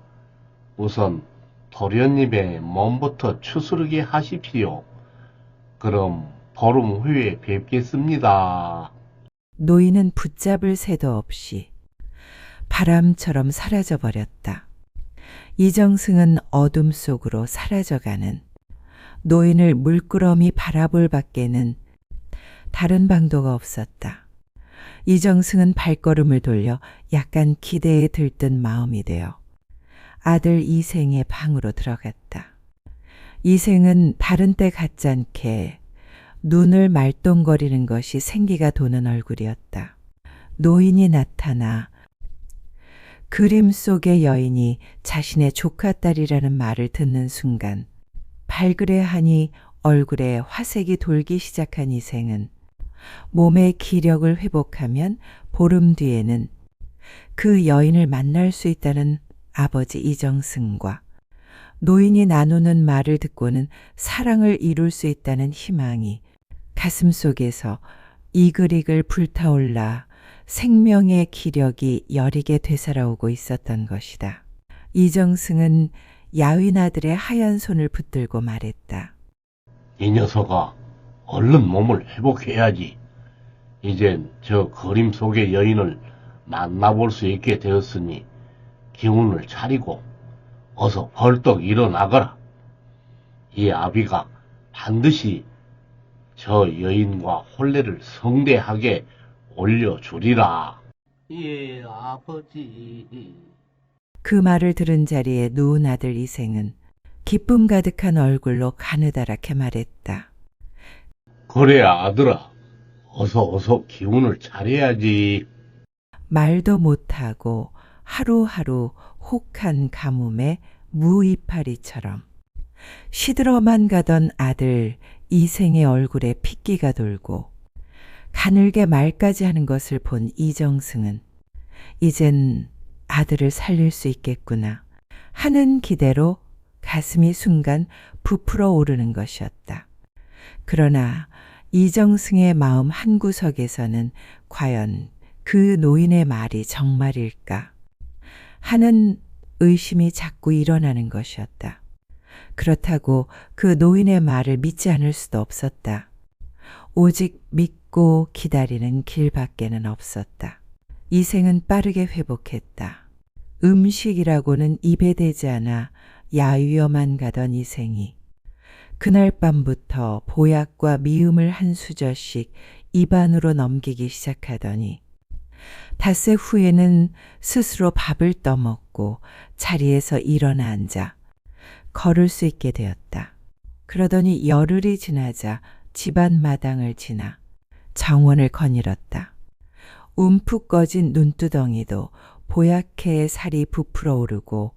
우선 도련님의 몸부터 추스르게 하십시오. 그럼 보름 후에 뵙겠습니다. 노인은 붙잡을 새도 없이 바람처럼 사라져버렸다. 이정승은 어둠 속으로 사라져가는 노인을 물끄러미 바라볼 밖에는 다른 방도가 없었다. 이정승은 발걸음을 돌려 약간 기대에 들뜬 마음이 되어 아들 이생의 방으로 들어갔다. 이생은 다른 때 같지 않게 눈을 말똥거리는 것이 생기가 도는 얼굴이었다. 노인이 나타나 그림 속의 여인이 자신의 조카딸이라는 말을 듣는 순간 발그레하니 얼굴에 화색이 돌기 시작한 이생은 몸의 기력을 회복하면 보름 뒤에는 그 여인을 만날 수 있다는 아버지 이정승과 노인이 나누는 말을 듣고는 사랑을 이룰 수 있다는 희망이 가슴속에서 이글이글 불타올라 생명의 기력이 여리게 되살아오고 있었던 것이다. 이정승은 야윈 아들의 하얀 손을 붙들고 말했다. 이 녀석아, 얼른 몸을 회복해야지. 이젠 저 그림 속의 여인을 만나볼 수 있게 되었으니 기운을 차리고 어서 벌떡 일어나거라. 이 아비가 반드시 저 여인과 혼례를 성대하게 올려주리라. 예, 아버지. 그 말을 들은 자리에 누운 아들 이생은 기쁨 가득한 얼굴로 가느다랗게 말했다. 그래, 아들아. 어서 기운을 차려야지. 말도 못하고 하루하루 혹한 가뭄에 무이파리처럼 시들어만 가던 아들 이생의 얼굴에 핏기가 돌고 가늘게 말까지 하는 것을 본 이정승은 이젠 아들을 살릴 수 있겠구나 하는 기대로 가슴이 순간 부풀어 오르는 것이었다. 그러나 이정승의 마음 한구석에서는 과연 그 노인의 말이 정말일까 하는 의심이 자꾸 일어나는 것이었다. 그렇다고 그 노인의 말을 믿지 않을 수도 없었다. 오직 믿고 기다리는 길밖에는 없었다. 이생은 빠르게 회복했다. 음식이라고는 입에 대지 않아 야위어만 가던 이생이 그날 밤부터 보약과 미음을 한 수저씩 입안으로 넘기기 시작하더니 닷새 후에는 스스로 밥을 떠먹고 자리에서 일어나 앉아 걸을 수 있게 되었다. 그러더니 열흘이 지나자 집안 마당을 지나 정원을 거닐었다. 움푹 꺼진 눈두덩이도 보약해 살이 부풀어 오르고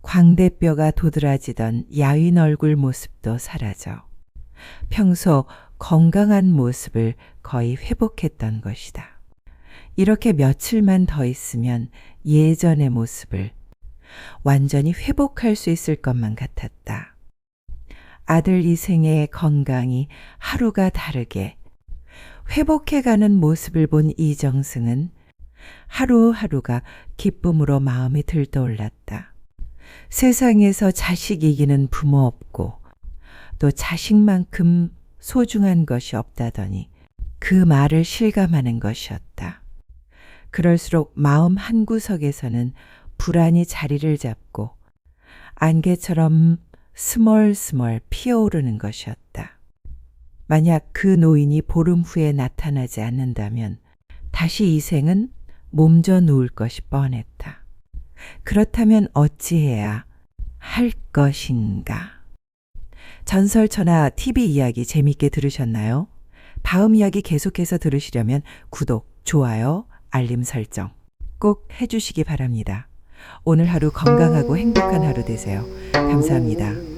광대뼈가 도드라지던 야윈 얼굴 모습도 사라져 평소 건강한 모습을 거의 회복했던 것이다. 이렇게 며칠만 더 있으면 예전의 모습을 완전히 회복할 수 있을 것만 같았다. 아들 이생의 건강이 하루가 다르게 회복해가는 모습을 본 이정승은 하루하루가 기쁨으로 마음이 들떠올랐다. 세상에서 자식 이기는 부모 없고 또 자식만큼 소중한 것이 없다더니 그 말을 실감하는 것이었다. 그럴수록 마음 한구석에서는 불안이 자리를 잡고 안개처럼 스멀스멀 피어오르는 것이었다. 만약 그 노인이 보름 후에 나타나지 않는다면 다시 이생은 몸져 누울 것이 뻔했다. 그렇다면 어찌해야 할 것인가? 전설천하 TV 이야기 재밌게 들으셨나요? 다음 이야기 계속해서 들으시려면 구독, 좋아요, 알림 설정 꼭 해주시기 바랍니다. 오늘 하루 건강하고 행복한 하루 되세요. 감사합니다.